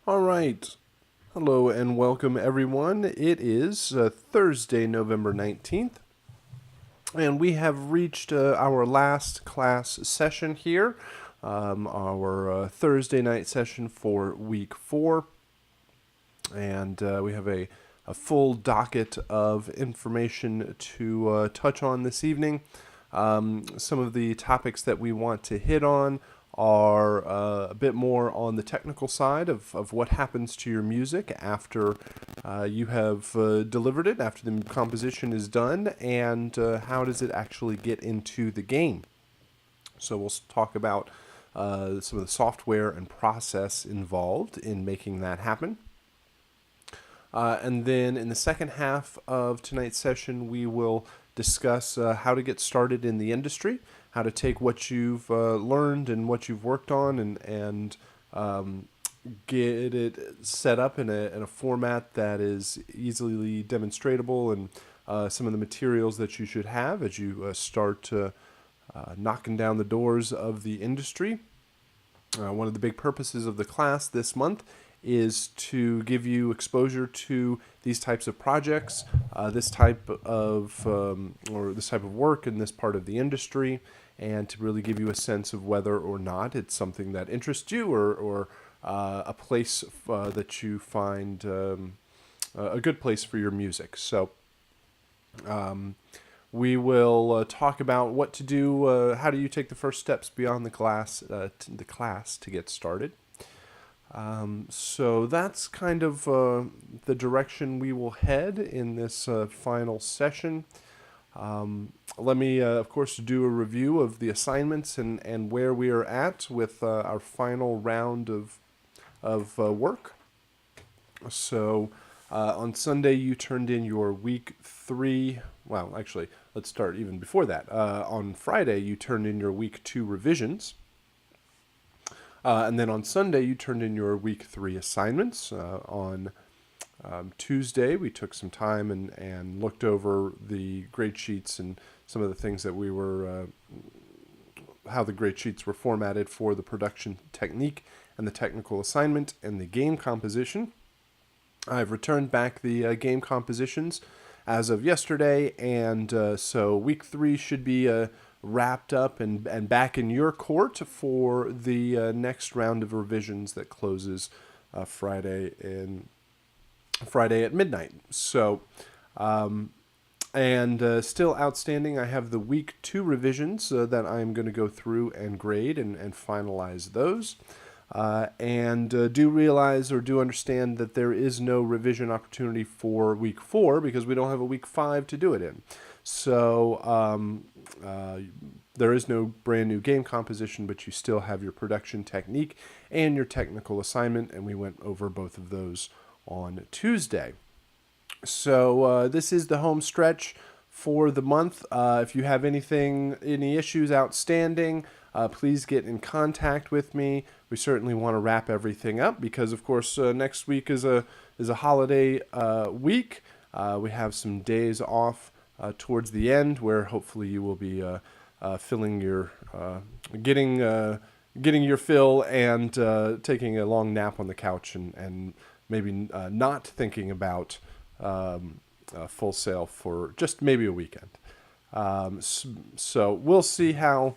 All right. Hello and welcome, everyone. It is Thursday, November 19th, and we have reached our last class session here, our Thursday night session for week 4. And we have a full docket of information to touch on this evening. Some of the topics that we want to hit on are a bit more on the technical side of what happens to your music after you have delivered it, after the composition is done, and how does it actually get into the game. So we'll talk about some of the software and process involved in making that happen. And then in the second half of tonight's session, we will discuss how to get started in the industry, how to take what you've learned and what you've worked on and get it set up in a format that is easily demonstratable, and some of the materials that you should have as you start knocking down the doors of the industry. One of the big purposes of the class this month is to give you exposure to these types of projects, this type of work in this part of the industry, and to really give you a sense of whether or not it's something that interests you, or a place that you find a good place for your music. So we will talk about what to do. How do you take the first steps beyond the class to get started? So that's kind of the direction we will head in this final session. Let me, of course, do a review of the assignments and where we are at with our final round of work. So on Sunday, you turned in your week 3. Well, actually, let's start even before that. On Friday, you turned in your week 2 revisions. And then on Sunday, you turned in your week 3 assignments. On Tuesday, we took some time and looked over the grade sheets and some of the things that we were, how the grade sheets were formatted for the production technique and the technical assignment and the game composition. I've returned back the game compositions as of yesterday, and so week 3 should be wrapped up and back in your court for the next round of revisions that closes Friday at midnight. So, and still outstanding, I have the week 2 revisions that I'm going to go through and grade and finalize those. And do realize or do understand that there is no revision opportunity for week 4 because we don't have a week 5 to do it in. So there is no brand new game composition, but you still have your production technique and your technical assignment, and we went over both of those on Tuesday. So this is the home stretch for the month. If you have any issues outstanding, please get in contact with me. We certainly want to wrap everything up because, of course, next week is a holiday week. We have some days off towards the end where hopefully you will be filling your getting your fill and taking a long nap on the couch and maybe not thinking about Full Sail for just maybe a weekend. So we'll see how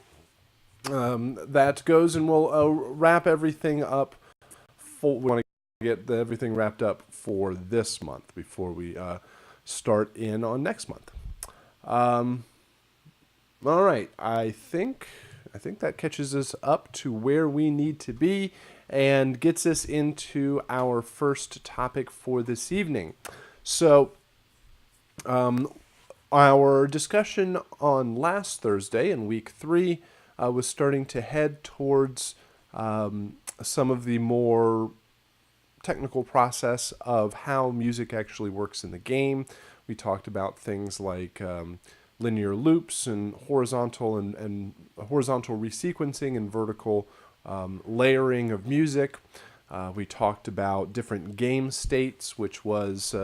that goes, and we'll wrap everything up. We want to get everything wrapped up for this month before we start in on next month. All right, I think that catches us up to where we need to be and gets us into our first topic for this evening. So, our discussion on last Thursday in week 3 was starting to head towards some of the more technical process of how music actually works in the game. We talked about things like linear loops and horizontal and horizontal resequencing and vertical layering of music. We talked about different game states, which was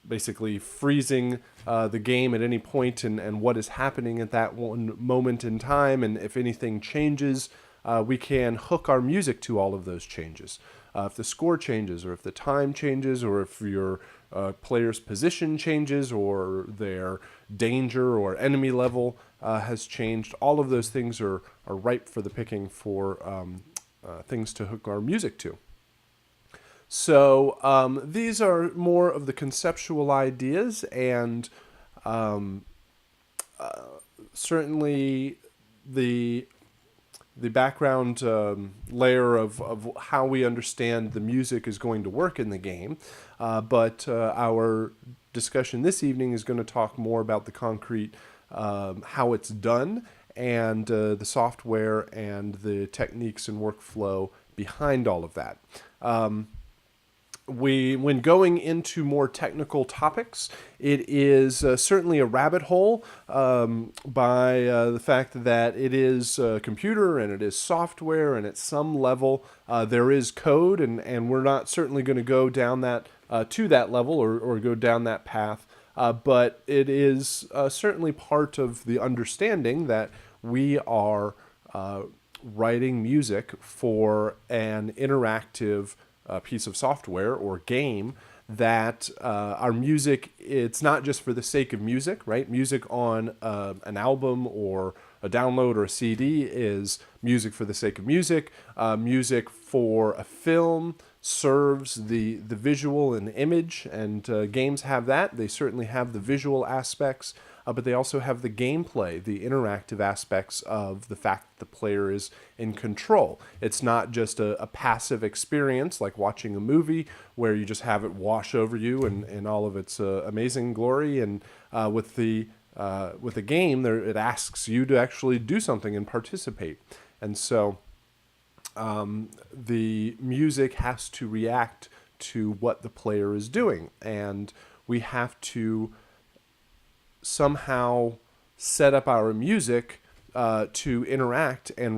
basically freezing the game at any point and what is happening at that one moment in time, and if anything changes we can hook our music to all of those changes. If the score changes, or if the time changes, or if your player's position changes, or their danger or enemy level has changed, all of those things are ripe for the picking for things to hook our music to. So these are more of the conceptual ideas, and certainly the background layer of how we understand the music is going to work in the game. But our discussion this evening is going to talk more about the concrete, how it's done, and the software and the techniques and workflow behind all of that. When going into more technical topics, it is certainly a rabbit hole by the fact that it is a computer and it is software, and at some level there is code, and we're not certainly going to go down that to that level or go down that path. But it is certainly part of the understanding that we are writing music for an interactive piece of software or game, that our music, it's not just for the sake of music, right? Music on an album or a download or a CD is music for the sake of music. Music for a film serves the visual and image, and games have that. They certainly have the visual aspects, but they also have the gameplay, the interactive aspects of the fact that the player is in control. It's not just a passive experience like watching a movie where you just have it wash over you in all of its amazing glory. And with the game, it asks you to actually do something and participate. And so the music has to react to what the player is doing, and we have to somehow set up our music to interact and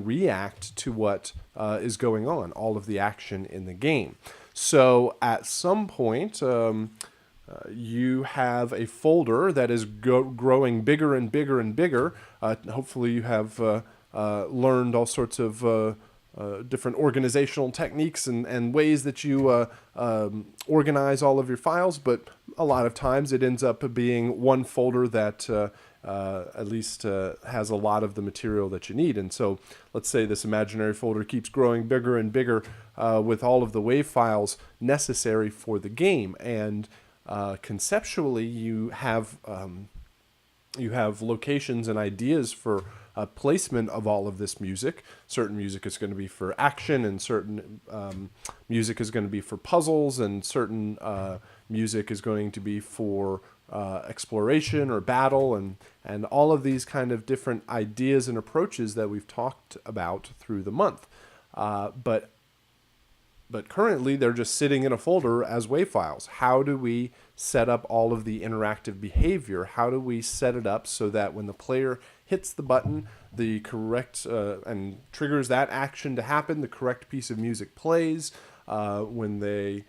react to what is going on, all of the action in the game. So at some point, you have a folder that is growing bigger and bigger and bigger. Hopefully you have learned all sorts of different organizational techniques and ways that you organize all of your files, but a lot of times it ends up being one folder that at least has a lot of the material that you need. And so let's say this imaginary folder keeps growing bigger and bigger with all of the WAV files necessary for the game. And conceptually, you have locations and ideas for placement of all of this music. Certain music is going to be for action, and certain music is going to be for puzzles, and certain music is going to be for exploration or battle, and all of these kind of different ideas and approaches that we've talked about through the month. But currently they're just sitting in a folder as WAV files. How do we set up all of the interactive behavior? How do we set it up so that when the player hits the button, the correct and triggers that action to happen, the correct piece of music plays? When they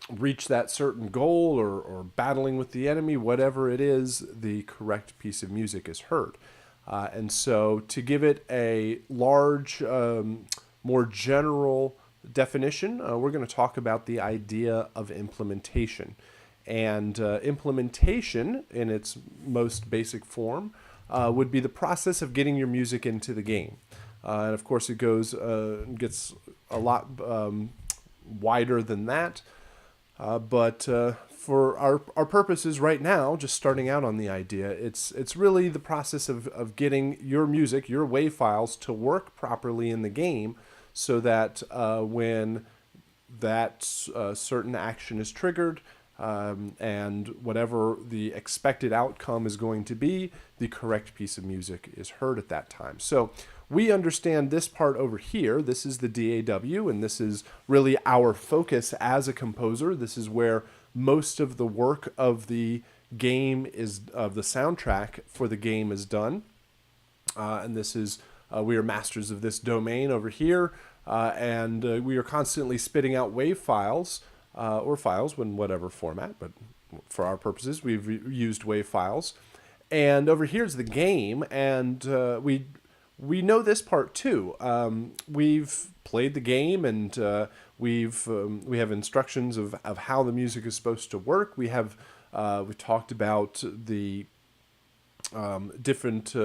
reach that certain goal or battling with the enemy, whatever it is, the correct piece of music is heard. And so to give it a large, more general definition, we're going to talk about the idea of implementation. And implementation, in its most basic form, would be the process of getting your music into the game. And of course, it gets a lot wider than that. But for our purposes right now, just starting out on the idea, it's really the process of getting your music, your WAV files, to work properly in the game, so that when that certain action is triggered, and whatever the expected outcome is going to be, the correct piece of music is heard at that time. So we understand this part over here. This is the DAW, and this is really our focus as a composer. This is where most of the work of the game of the soundtrack for the game is done. And this is, we are masters of this domain over here, and we are constantly spitting out WAV files, or files in whatever format, but for our purposes, we've used WAV files. And over here is the game, and we we know this part too. We've played the game, and we have instructions of how the music is supposed to work. We talked about the different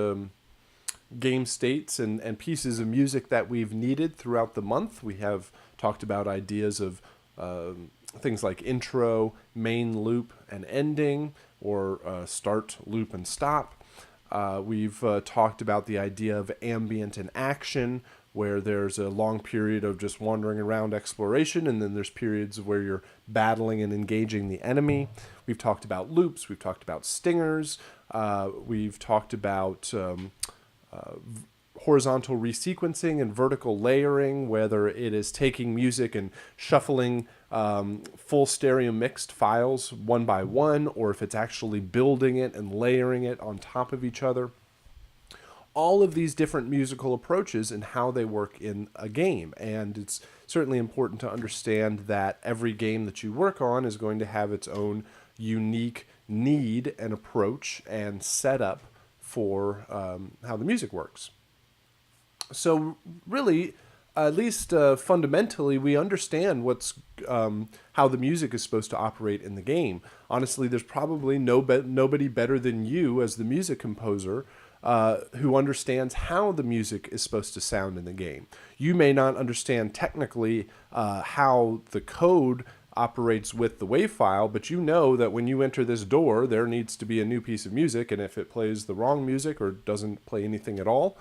game states and pieces of music that we've needed throughout the month. We have talked about ideas of things like intro, main loop, and ending, or start, loop, and stop. We've talked about the idea of ambient and action, where there's a long period of just wandering around exploration, and then there's periods where you're battling and engaging the enemy. We've talked about loops. We've talked about stingers. We've talked about horizontal resequencing and vertical layering, whether it is taking music and shuffling full stereo mixed files one by one, or if it's actually building it and layering it on top of each other. All of these different musical approaches and how they work in a game. And it's certainly important to understand that every game that you work on is going to have its own unique need and approach and setup for how the music works. So really, at least fundamentally, we understand how the music is supposed to operate in the game. Honestly, there's probably nobody better than you as the music composer who understands how the music is supposed to sound in the game. You may not understand technically how the code operates with the WAV file, but you know that when you enter this door, there needs to be a new piece of music, and if it plays the wrong music or doesn't play anything at all,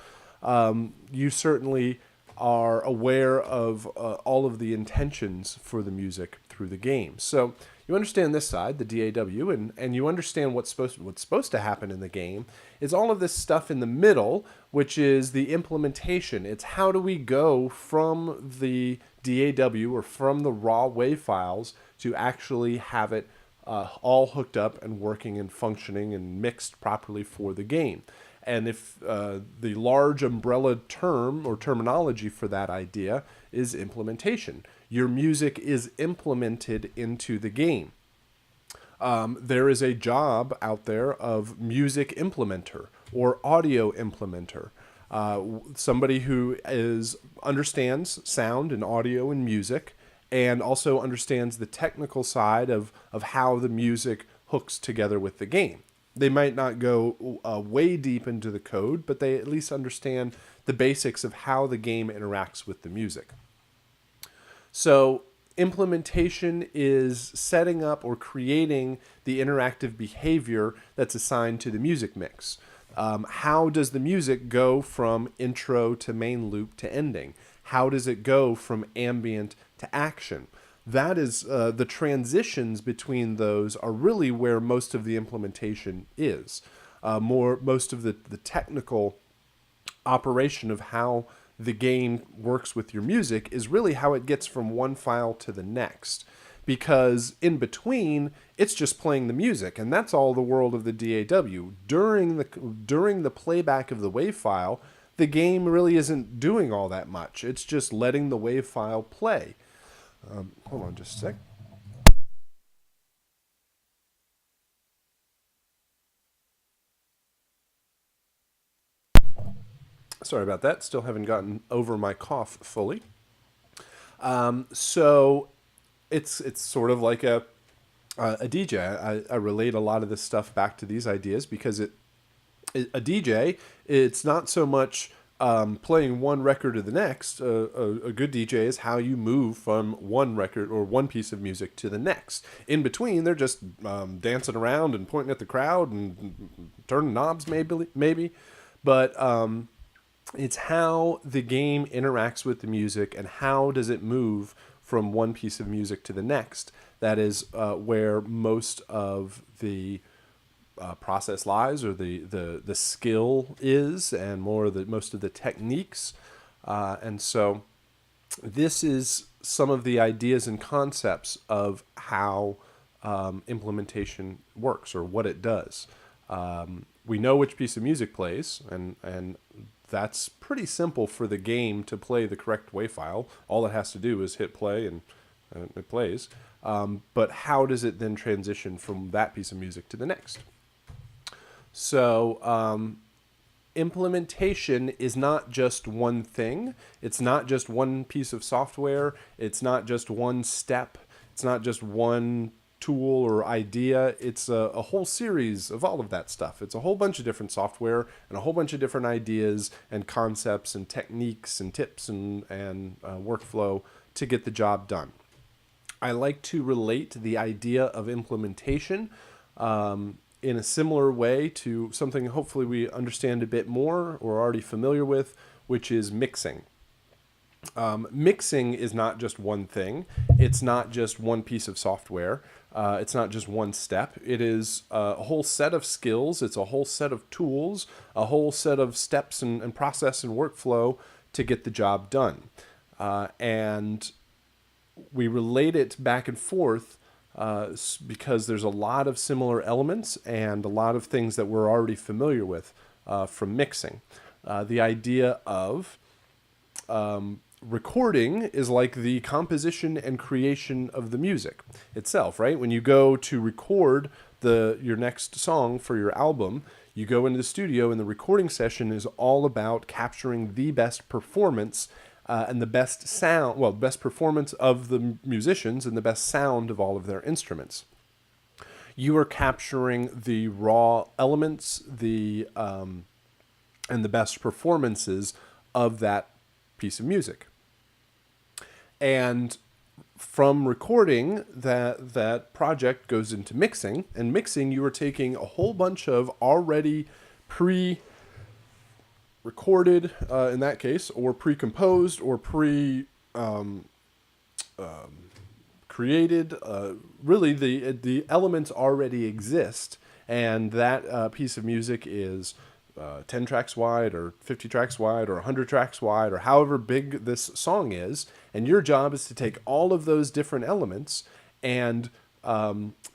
you certainly are aware of all of the intentions for the music through the game. So you understand this side, the DAW, and you understand what's supposed to happen in the game. Is all of this stuff in the middle, which is the implementation. It's how do we go from the DAW or from the raw WAV files to actually have it all hooked up and working and functioning and mixed properly for the game. And if the large umbrella term or terminology for that idea is implementation. Your music is implemented into the game. There is a job out there of music implementer or audio implementer. Somebody who understands sound and audio and music, and also understands the technical side of how the music hooks together with the game. They might not go way deep into the code, but they at least understand the basics of how the game interacts with the music. So implementation is setting up or creating the interactive behavior that's assigned to the music mix. How does the music go from intro to main loop to ending? How does it go from ambient to action? That is the transitions between those are really where most of the implementation is. Most of the technical operation of how the game works with your music is really how it gets from one file to the next. Because in between, it's just playing the music, and that's all the world of the DAW. During the playback of the WAV file, the game really isn't doing all that much. It's just letting the WAV file play. Hold on just a sec. Sorry about that. Still haven't gotten over my cough fully. So it's sort of like a DJ. I relate a lot of this stuff back to these ideas because a DJ, it's not so much playing one record to the next. A good DJ is how you move from one record or one piece of music to the next. In between, they're just dancing around and pointing at the crowd and turning knobs, maybe. But it's how the game interacts with the music and how does it move from one piece of music to the next. That is where most of the process lies, or the skill is, and most of the techniques. And so this is some of the ideas and concepts of how implementation works, or what it does. We know which piece of music plays, and that's pretty simple for the game to play the correct WAV file. All it has to do is hit play and it plays. But how does it then transition from that piece of music to the next? So implementation is not just one thing. It's not just one piece of software. It's not just one step. It's not just one tool or idea. It's a whole series of all of that stuff. It's a whole bunch of different software and a whole bunch of different ideas and concepts and techniques and tips and workflow to get the job done. I like to relate the idea of implementation in a similar way to something hopefully we understand a bit more or are already familiar with, which is mixing. Mixing is not just one thing. It's not just one piece of software. It's not just one step. It is a whole set of skills. It's a whole set of tools, a whole set of steps and process and workflow to get the job done. And we relate it back and forth because there's a lot of similar elements and a lot of things that we're already familiar with from mixing. The idea of recording is like the composition and creation of the music itself, right? When you go to record your next song for your album, you go into the studio and the recording session is all about capturing the best performance and the best sound, well, best performance of the musicians and the best sound of all of their instruments. You are capturing the raw elements, and the best performances of that piece of music. And from recording, that project goes into mixing. And mixing, you are taking a whole bunch of already pre-recorded, in that case, or pre-composed or created. Really, the elements already exist, and that piece of music is 10 tracks wide or 50 tracks wide or 100 tracks wide or however big this song is. And your job is to take all of those different elements and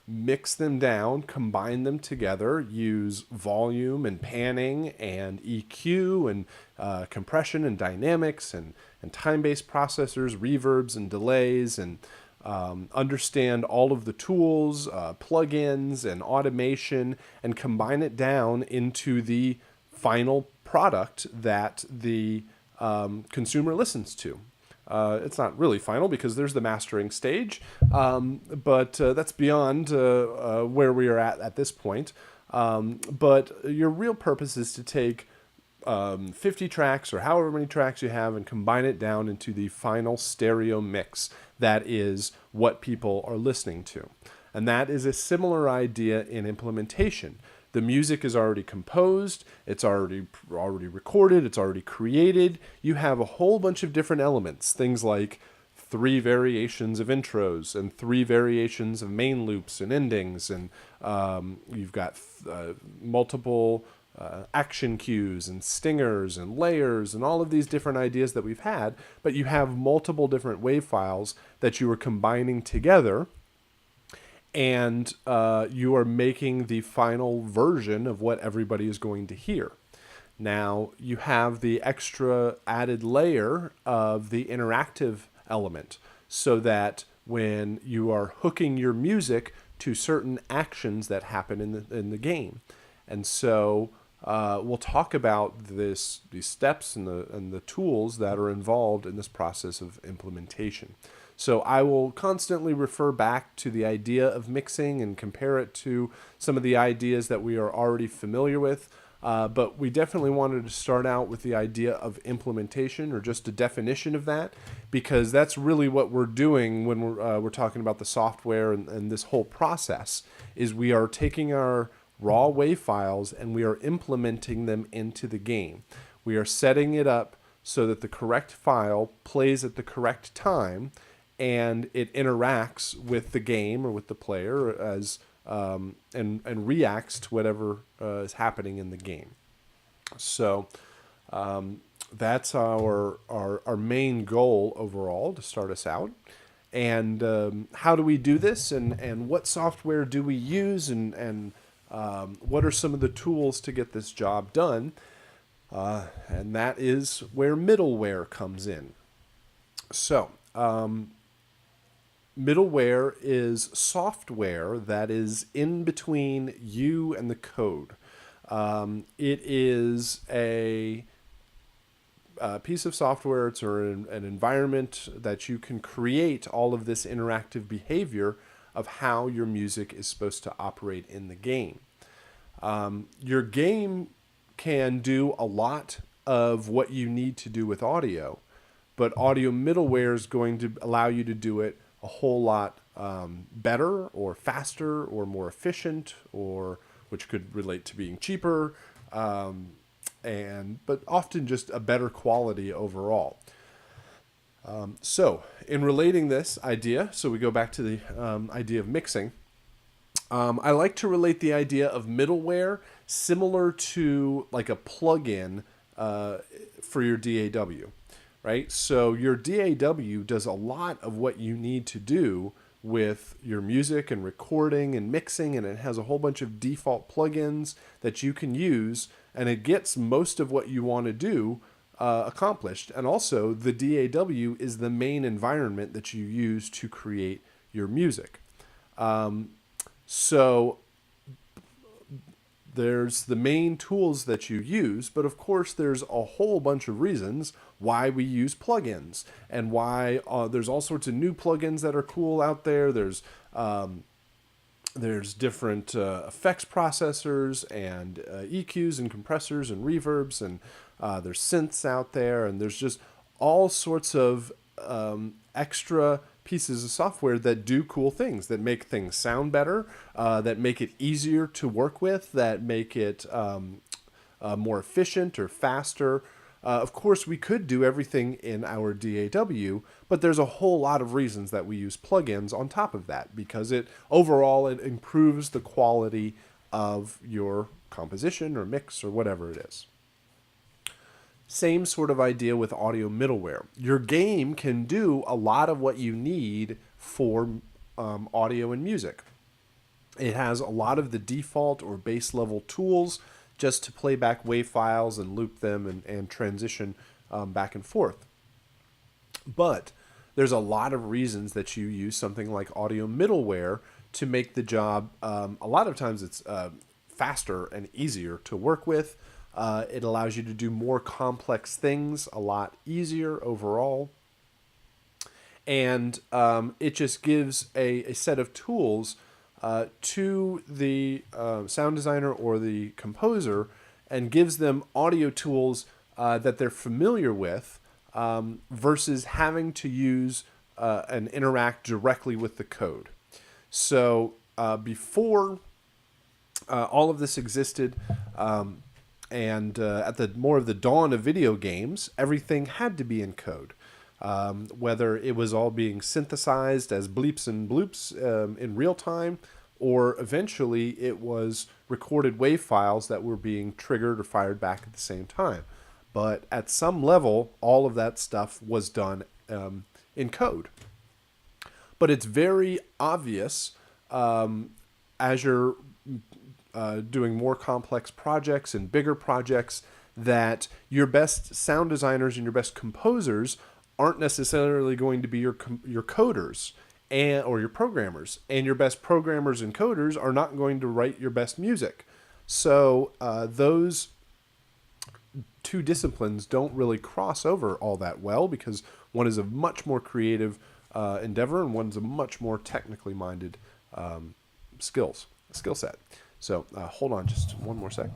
mix them down, combine them together, use volume and panning and EQ and compression and dynamics and time-based processors, reverbs and delays, and understand all of the tools, plugins and automation, and combine it down into the final product that the consumer listens to. It's not really final because there's the mastering stage, but that's beyond where we are at this point. But your real purpose is to take 50 tracks or however many tracks you have and combine it down into the final stereo mix that is what people are listening to. And that is a similar idea in implementation. The music is already composed, it's already recorded, it's already created. You have a whole bunch of different elements, things like 3 variations of intros and 3 variations of main loops and endings, and you've got multiple action cues and stingers and layers and all of these different ideas that we've had, but you have multiple different wave files that you are combining together, and you are making the final version of what everybody is going to hear. Now, you have the extra added layer of the interactive element, so that when you are hooking your music to certain actions that happen in the game. And so we'll talk about these steps and the tools that are involved in this process of implementation. So I will constantly refer back to the idea of mixing and compare it to some of the ideas that we are already familiar with. But we definitely wanted to start out with the idea of implementation, or just a definition of that, because that's really what we're doing when we're talking about the software and this whole process, is we are taking our raw wave files and we are implementing them into the game. We are setting it up so that the correct file plays at the correct time, and it interacts with the game or with the player as and reacts to whatever is happening in the game. So that's our main goal overall to start us out. And how do we do this? And what software do we use? And what are some of the tools to get this job done? And that is where middleware comes in. So middleware is software that is in between you and the code. It is a piece of software, it's an environment that you can create all of this interactive behavior of how your music is supposed to operate in the game. Your game can do a lot of what you need to do with audio, but audio middleware is going to allow you to do it a whole lot better or faster or more efficient, or which could relate to being cheaper, but often just a better quality overall. So in relating this idea, so we go back to the idea of mixing. I like to relate the idea of middleware similar to like a plugin for your DAW, right? So your DAW does a lot of what you need to do with your music and recording and mixing, and it has a whole bunch of default plugins that you can use, and it gets most of what you want to do accomplished. And also, the DAW is the main environment that you use to create your music. So there's the main tools that you use, but of course there's a whole bunch of reasons why we use plugins, and why there's all sorts of new plugins that are cool out there. There's different effects processors and EQs and compressors and reverbs, and there's synths out there, and there's just all sorts of extra pieces of software that do cool things, that make things sound better, that make it easier to work with, that make it more efficient or faster. Of course, we could do everything in our DAW, but there's a whole lot of reasons that we use plugins on top of that, because it improves the quality of your composition or mix or whatever it is. Same sort of idea with audio middleware. Your game can do a lot of what you need for audio and music. It has a lot of the default or base level tools just to play back WAV files and loop them and transition back and forth. But there's a lot of reasons that you use something like audio middleware to make the job, a lot of times it's faster and easier to work with. It allows you to do more complex things a lot easier overall. And it just gives a set of tools to the sound designer or the composer, and gives them audio tools that they're familiar with, versus having to use and interact directly with the code. So before all of this existed, and at the more of the dawn of video games, everything had to be in code. Whether it was all being synthesized as bleeps and bloops in real time, or eventually it was recorded WAV files that were being triggered or fired back at the same time. But at some level, all of that stuff was done in code. But it's very obvious as you're doing more complex projects and bigger projects, that your best sound designers and your best composers aren't necessarily going to be your coders or your programmers, and your best programmers and coders are not going to write your best music. So those two disciplines don't really cross over all that well, because one is a much more creative endeavor, and one's a much more technically minded skill set. So hold on just one more sec.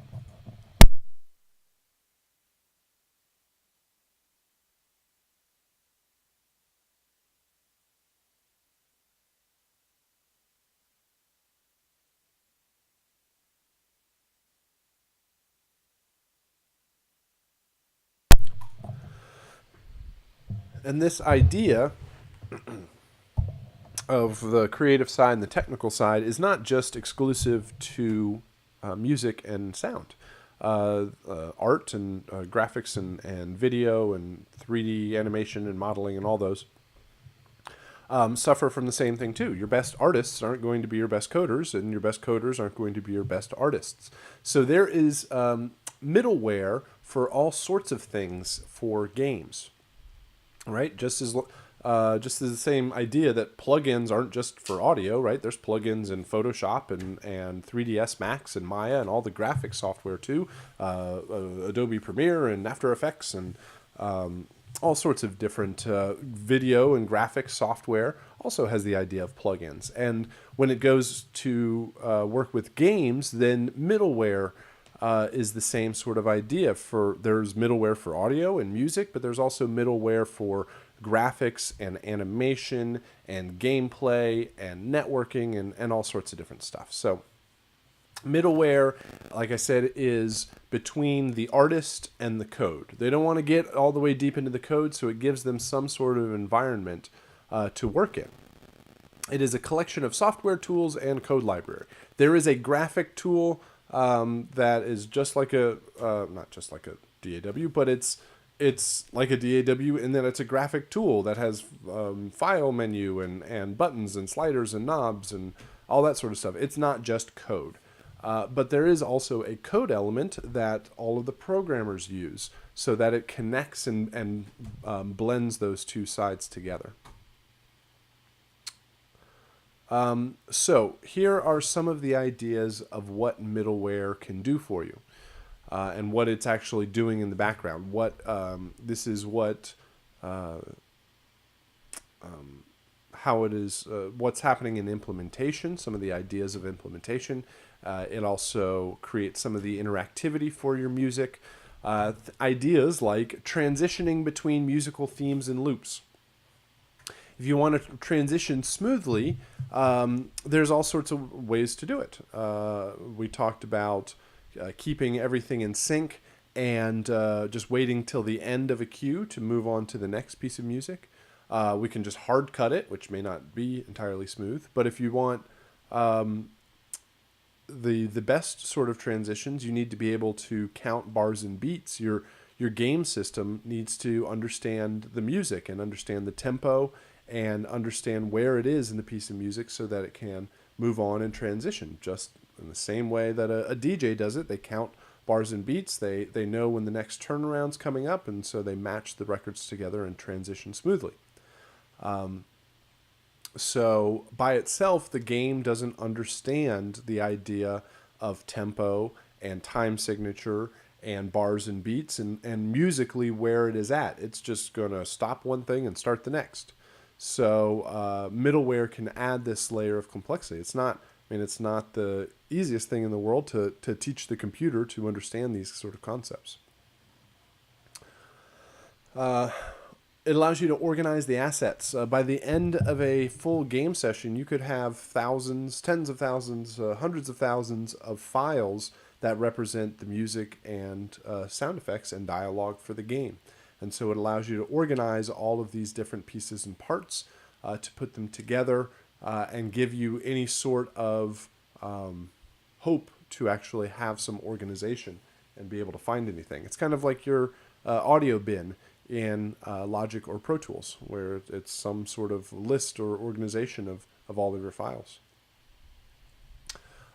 And this idea of the creative side and the technical side is not just exclusive to music and sound. Art and graphics and video and 3D animation and modeling and all those suffer from the same thing too. Your best artists aren't going to be your best coders, and your best coders aren't going to be your best artists. So there is middleware for all sorts of things for games, right? Just as just as the same idea that plugins aren't just for audio, right? There's plugins in Photoshop and 3ds Max and Maya and all the graphics software too, Adobe Premiere and After Effects and all sorts of different video and graphics software also has the idea of plugins. And when it goes to work with games, then middleware is the same sort of idea. There's middleware for audio and music, but there's also middleware for graphics and animation and gameplay and networking and all sorts of different stuff. So middleware, like I said, is between the artist and the code. They don't want to get all the way deep into the code, so it gives them some sort of environment to work in. It is a collection of software tools and code library. There is a graphic tool that is just like not just like a DAW, but it's like a DAW in that it's a graphic tool that has file menu and buttons and sliders and knobs and all that sort of stuff. It's not just code. But there is also a code element that all of the programmers use so that it connects and blends those two sides together. So here are some of the ideas of what middleware can do for you and what it's actually doing in the background. This is what how it is, what's happening in implementation, some of the ideas of implementation. It also creates some of the interactivity for your music. Ideas like transitioning between musical themes and loops. If you want to transition smoothly, there's all sorts of ways to do it. We talked about keeping everything in sync and just waiting till the end of a cue to move on to the next piece of music. We can just hard cut it, which may not be entirely smooth. But if you want the best sort of transitions, you need to be able to count bars and beats. Your game system needs to understand the music and understand the tempo and understand where it is in the piece of music so that it can move on and transition. Just in the same way that a DJ does it, they count bars and beats. They know when the next turnaround's coming up, and so they match the records together and transition smoothly. So by itself, the game doesn't understand the idea of tempo and time signature and bars and beats and musically where it is at. It's just going to stop one thing and start the next. So middleware can add this layer of complexity. It's not the easiest thing in the world to teach the computer to understand these sort of concepts. It allows you to organize the assets. By the end of a full game session, you could have thousands, tens of thousands, hundreds of thousands of files that represent the music and sound effects and dialogue for the game. And so it allows you to organize all of these different pieces and parts to put them together and give you any sort of hope to actually have some organization and be able to find anything. It's kind of like your audio bin in Logic or Pro Tools, where it's some sort of list or organization of all of your files.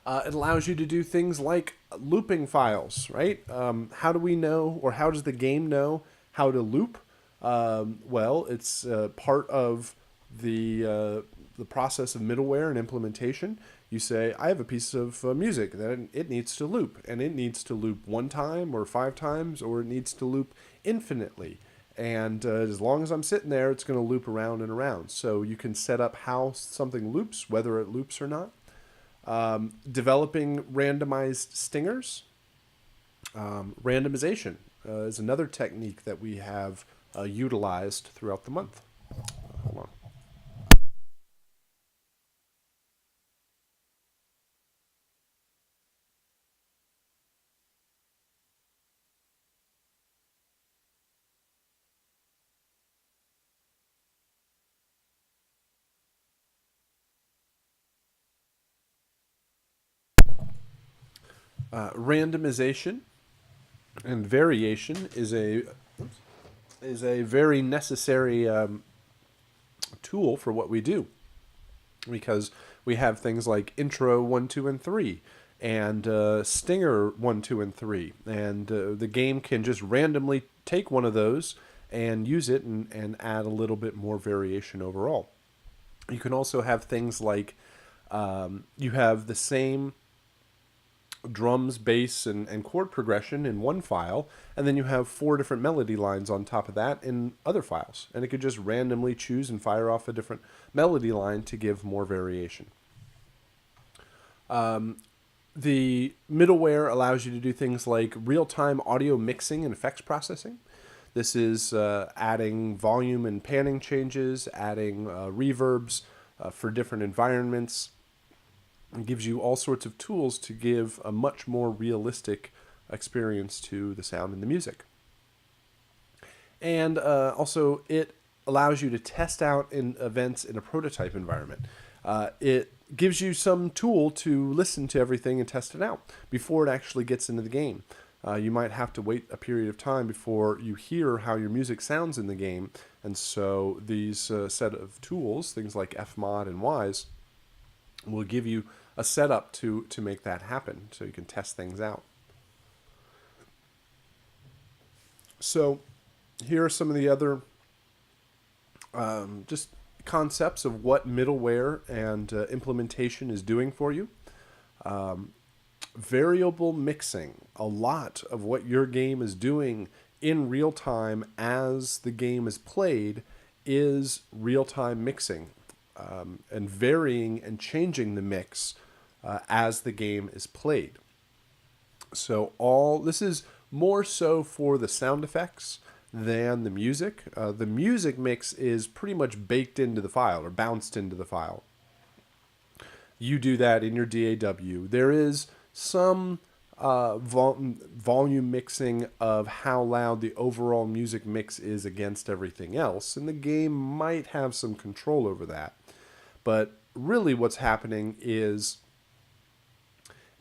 It allows you to do things like looping files, right? How do we know, or how does the game know how to loop? Well, it's part of the process of middleware and implementation. You say, I have a piece of music that it needs to loop, and it needs to loop one time or 5 times, or it needs to loop infinitely. And as long as I'm sitting there, it's going to loop around and around. So you can set up how something loops, whether it loops or not. Developing randomized stingers. Randomization is another technique that we have utilized throughout the month. Hold on. Randomization and variation is a very necessary tool for what we do, because we have things like intro 1, 2, and 3, and stinger 1, 2, and 3, and the game can just randomly take one of those and use it and add a little bit more variation overall. You can also have things like you have the same drums, bass, and chord progression in one file, and then you have 4 different melody lines on top of that in other files. And it could just randomly choose and fire off a different melody line to give more variation. The middleware allows you to do things like real-time audio mixing and effects processing. This is adding volume and panning changes, adding reverbs for different environments. It gives you all sorts of tools to give a much more realistic experience to the sound and the music. And also, it allows you to test out in events in a prototype environment. It gives you some tool to listen to everything and test it out before it actually gets into the game. You might have to wait a period of time before you hear how your music sounds in the game. And so these set of tools, things like Fmod and Wise, will give you a setup to make that happen so you can test things out. So here are some of the other just concepts of what middleware and implementation is doing for you. Variable mixing. A lot of what your game is doing in real time as the game is played is real-time mixing and varying and changing the mix as the game is played. So this is more so for the sound effects than the music. The music mix is pretty much baked into the file or bounced into the file. You do that in your DAW. There is some volume mixing of how loud the overall music mix is against everything else, and the game might have some control over that. But really what's happening is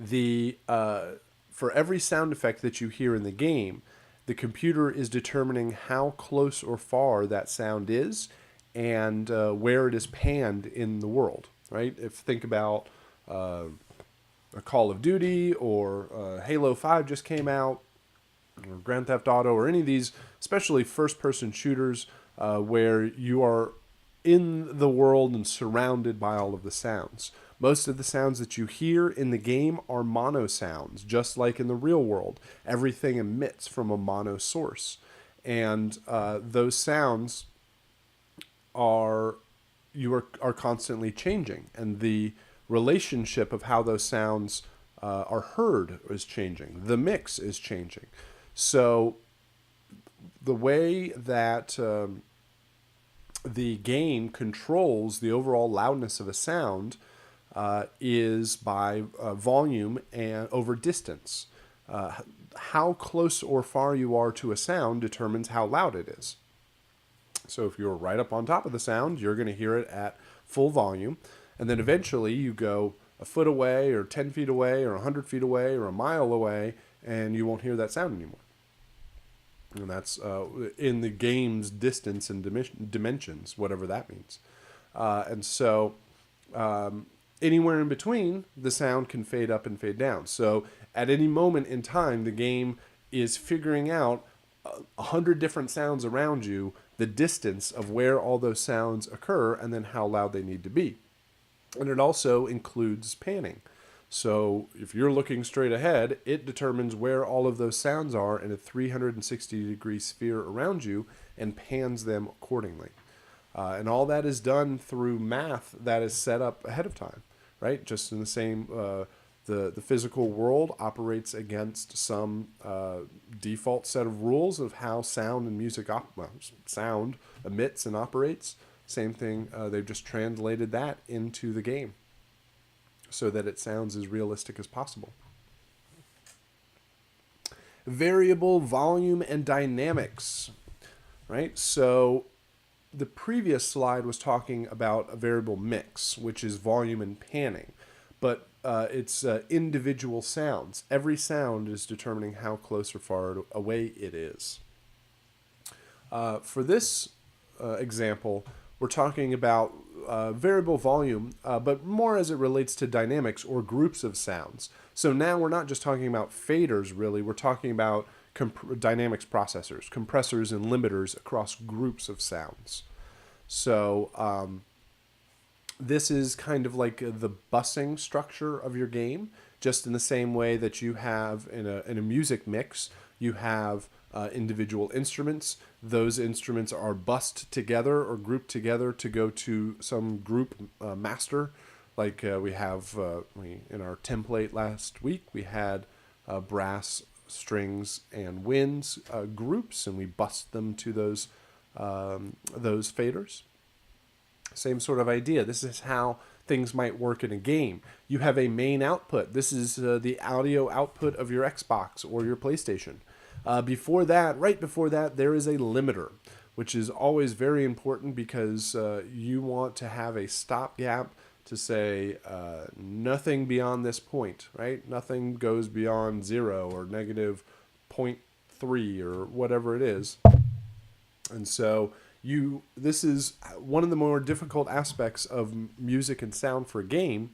for every sound effect that you hear in the game, the computer is determining how close or far that sound is and where it is panned in the world, right? Think about a Call of Duty or Halo 5 just came out, or Grand Theft Auto, or any of these, especially first-person shooters where you are in the world and surrounded by all of the sounds. Most of the sounds that you hear in the game are mono sounds, just like in the real world. Everything emits from a mono source. And those sounds are constantly changing. And the relationship of how those sounds are heard is changing. The mix is changing. So the way that the game controls the overall loudness of a sound is by volume and over distance. How close or far you are to a sound determines how loud it is. So if you're right up on top of the sound, you're going to hear it at full volume. And then eventually you go a foot away or 10 feet away or 100 feet away or a mile away, and you won't hear that sound anymore. And that's in the game's distance and dimensions, whatever that means. And so anywhere in between, the sound can fade up and fade down. So at any moment in time, the game is figuring out 100 different sounds around you, the distance of where all those sounds occur, and then how loud they need to be. And it also includes panning. So if you're looking straight ahead, it determines where all of those sounds are in a 360-degree sphere around you and pans them accordingly. And all that is done through math that is set up ahead of time, right? Just in the same, the physical world operates against some default set of rules of how sound and music, sound emits and operates. Same thing, they've just translated that into the game so that it sounds as realistic as possible. Variable volume and dynamics, right? So the previous slide was talking about a variable mix, which is volume and panning, but it's individual sounds. Every sound is determining how close or far away it is. For this example, we're talking about variable volume, but more as it relates to dynamics or groups of sounds. So now we're not just talking about faders, really. We're talking about dynamics processors, compressors, and limiters across groups of sounds. So this is kind of like the busing structure of your game, just in the same way that you have in a music mix, you have individual instruments. Those instruments are bussed together or grouped together to go to some group master. Like we have in our template last week, we had brass, strings, and winds groups, and we bussed them to those faders. Same sort of idea. This is how things might work in a game. You have a main output. This is the audio output of your Xbox or your PlayStation. Right before that, there is a limiter, which is always very important because you want to have a stopgap to say nothing beyond this point, right? Nothing goes beyond 0 or negative 0.3 or whatever it is. And so this is one of the more difficult aspects of music and sound for a game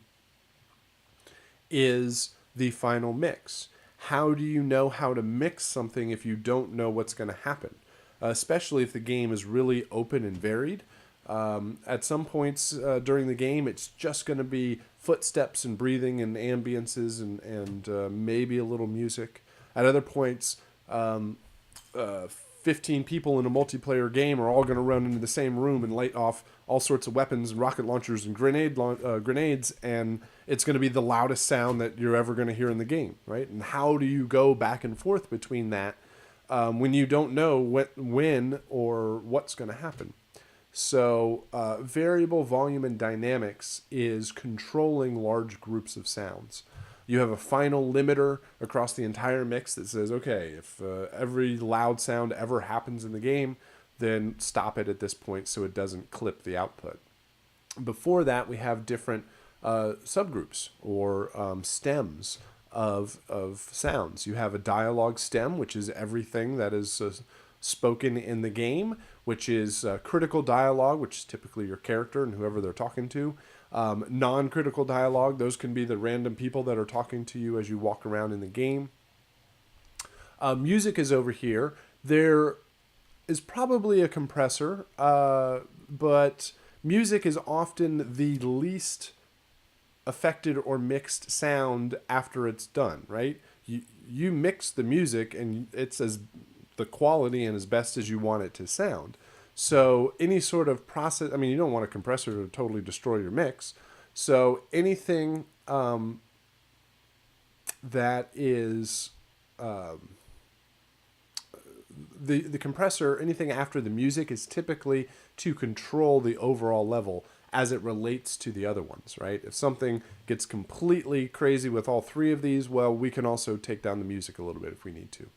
is the final mix. How do you know how to mix something if you don't know what's going to happen? Especially if the game is really open and varied. At some points during the game, it's just going to be footsteps and breathing and ambiances and maybe a little music. At other points, 15 people in a multiplayer game are all going to run into the same room and light off all sorts of weapons, rocket launchers, and grenades, and it's going to be the loudest sound that you're ever going to hear in the game, right? And how do you go back and forth between that when you don't know when or what's going to happen? So variable volume and dynamics is controlling large groups of sounds. You have a final limiter across the entire mix that says, okay, if every loud sound ever happens in the game, then stop it at this point so it doesn't clip the output. Before that, we have different subgroups or stems of sounds. You have a dialogue stem, which is everything that is spoken in the game, which is critical dialogue, which is typically your character and whoever they're talking to. Non-critical dialogue, those can be the random people that are talking to you as you walk around in the game. Music is over here. There is probably a compressor, but music is often the least affected or mixed sound after it's done, right? You mix the music and it's as the quality and as best as you want it to sound. So any sort of process, I mean, you don't want a compressor to totally destroy your mix. So anything that is the compressor, anything after the music is typically to control the overall level as it relates to the other ones, right? If something gets completely crazy with all three of these, well, we can also take down the music a little bit if we need to.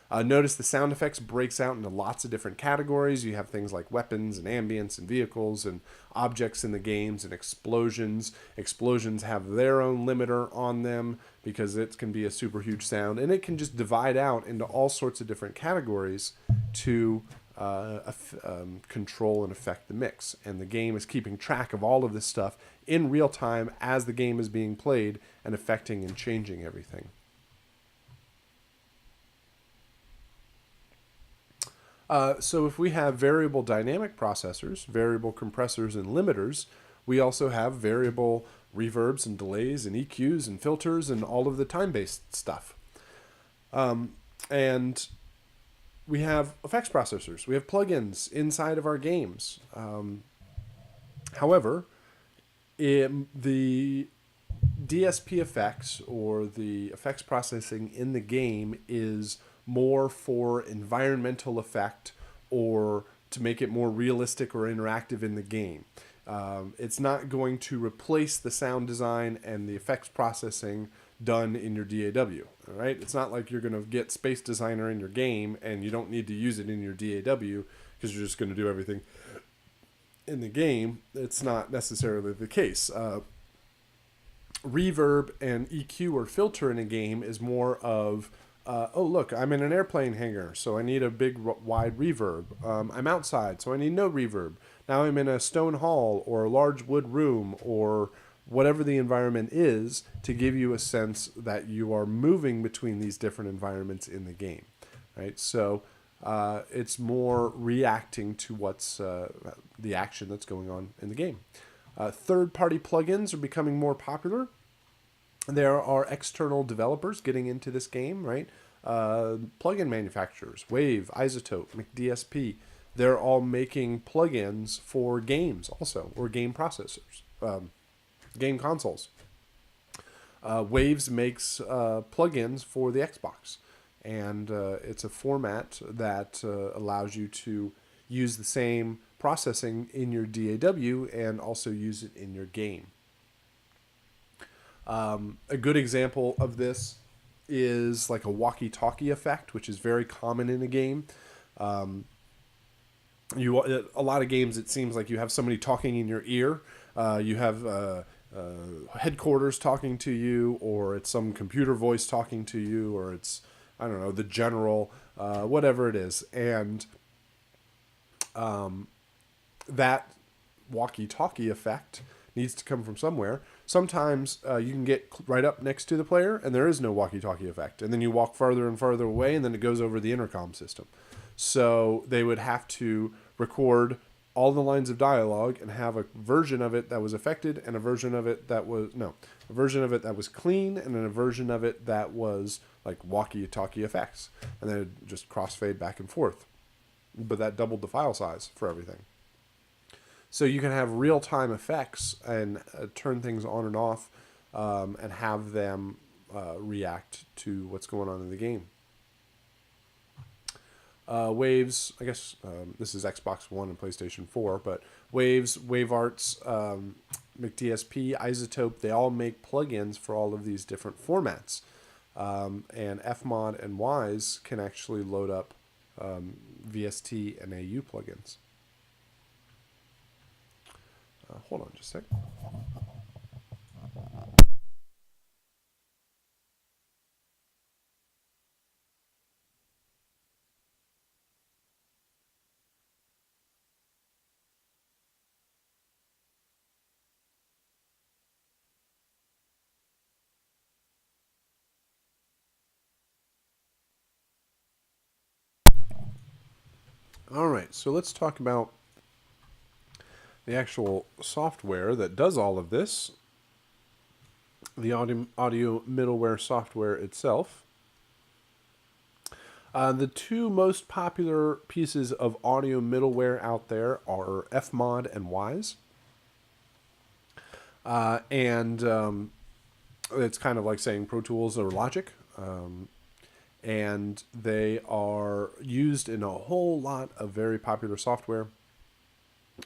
Notice the sound effects breaks out into lots of different categories. You have things like weapons and ambience and vehicles and objects in the games and explosions. Explosions have their own limiter on them because it can be a super huge sound. And it can just divide out into all sorts of different categories to control and affect the mix. And the game is keeping track of all of this stuff in real time as the game is being played and affecting and changing everything. So if we have variable dynamic processors, variable compressors and limiters, we also have variable reverbs and delays and EQs and filters and all of the time-based stuff. And we have effects processors. We have plugins inside of our games. However, the DSP effects or the effects processing in the game is more for environmental effect or to make it more realistic or interactive in the game. It's not going to replace the sound design and the effects processing done in your DAW. All right? It's not like you're going to get Space Designer in your game and you don't need to use it in your DAW because you're just going to do everything in the game. It's not necessarily the case. Reverb and EQ or filter in a game is more of oh, look, I'm in an airplane hangar, so I need a big, wide reverb. I'm outside, so I need no reverb. Now I'm in a stone hall or a large wood room or whatever the environment is to give you a sense that you are moving between these different environments in the game. right? So it's more reacting to what's the action that's going on in the game. Third-party plugins are becoming more popular. There are external developers getting into this game, right? Plugin manufacturers, Wave, Isotope, McDSP, they're all making plugins for games also, or game processors, game consoles. Waves makes plugins for the Xbox, and it's a format that allows you to use the same processing in your DAW and also use it in your game. A good example of this is like a walkie-talkie effect, which is very common in a game. A lot of games, it seems like you have somebody talking in your ear. You have headquarters talking to you, or it's some computer voice talking to you, or it's, I don't know, the general, whatever it is. And that walkie-talkie effect needs to come from somewhere. Sometimes you can get right up next to the player and there is no walkie-talkie effect. And then you walk farther and farther away and then it goes over the intercom system. So they would have to record all the lines of dialogue and have a version of it that was affected and a version of it that was, no, a version of it that was clean and then a version of it that was like walkie-talkie effects. And then it just crossfade back and forth. But that doubled the file size for everything. So you can have real-time effects and turn things on and off and have them react to what's going on in the game. Waves, I guess this is Xbox One and PlayStation 4, but Waves, WaveArts, McDSP, Isotope, they all make plugins for all of these different formats. And Fmod and Wise can actually load up VST and AU plugins. Hold on just a sec. All right, so let's talk about the actual software that does all of this, the audio middleware software itself. The two most popular pieces of audio middleware out there are Fmod and Wise. And it's kind of like saying Pro Tools or Logic. And they are used in a whole lot of very popular software.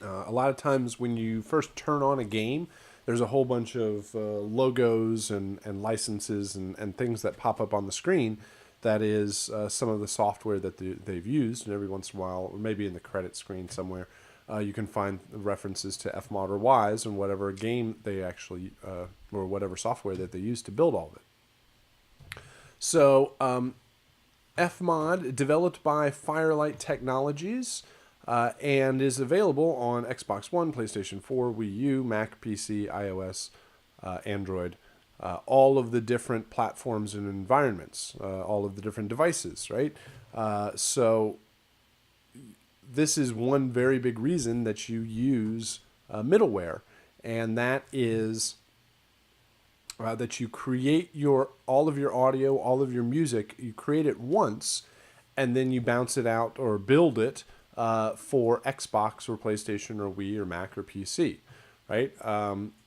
A lot of times when you first turn on a game, there's a whole bunch of logos and licenses and things that pop up on the screen. That is some of the software that they've used, and every once in a while, or maybe in the credit screen somewhere, you can find references to Fmod or Wise and whatever game they actually, or whatever software that they use to build all of it. So Fmod, developed by Firelight Technologies, and is available on Xbox One, PlayStation 4, Wii U, Mac, PC, iOS, Android, all of the different platforms and environments, all of the different devices, right? So this is one very big reason that you use middleware, and that is that you create all of your audio, all of your music, you create it once, and then you bounce it out or build it for Xbox or PlayStation or Wii or Mac or PC, right?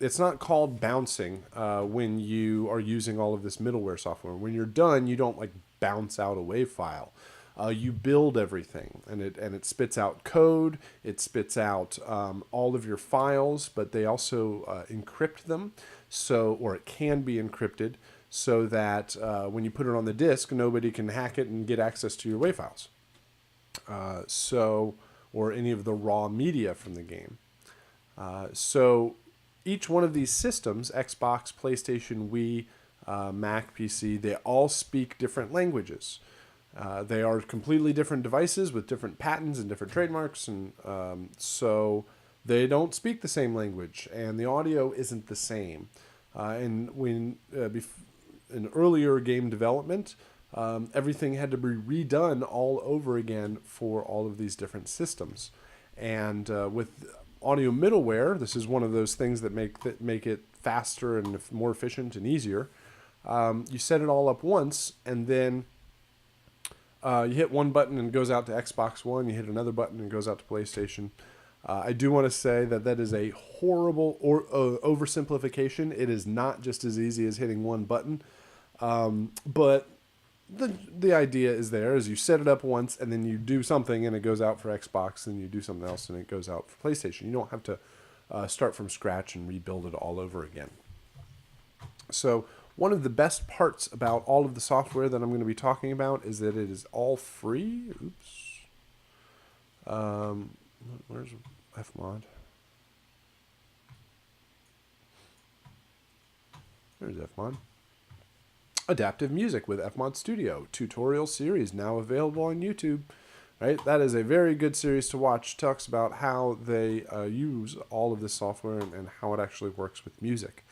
It's not called bouncing when you are using all of this middleware software. When you're done, you don't like bounce out a WAV file. You build everything, and it spits out code. It spits out all of your files, but they also encrypt them, or it can be encrypted, so that when you put it on the disk, nobody can hack it and get access to your WAV files. Or any of the raw media from the game. So each one of these systems, Xbox, PlayStation, Wii, Mac, PC, they all speak different languages. They are completely different devices with different patents and different trademarks, and so they don't speak the same language, and the audio isn't the same. And when in earlier game development, everything had to be redone all over again for all of these different systems. And with audio middleware, this is one of those things that make it faster and more efficient and easier. You set it all up once, and then you hit one button and it goes out to Xbox One. You hit another button and it goes out to PlayStation. I do want to say that is a horrible oversimplification. It is not just as easy as hitting one button, but the idea is there is you set it up once and then you do something and it goes out for Xbox, and you do something else and it goes out for PlayStation. You don't have to start from scratch and rebuild it all over again. So one of the best parts about all of the software that I'm going to be talking about is that it is all free. Oops. Where's Fmod? There's Fmod. Adaptive music with Fmod Studio tutorial series now available on YouTube. Right, that is a very good series to watch. Talks about how they use all of this software and how it actually works with music.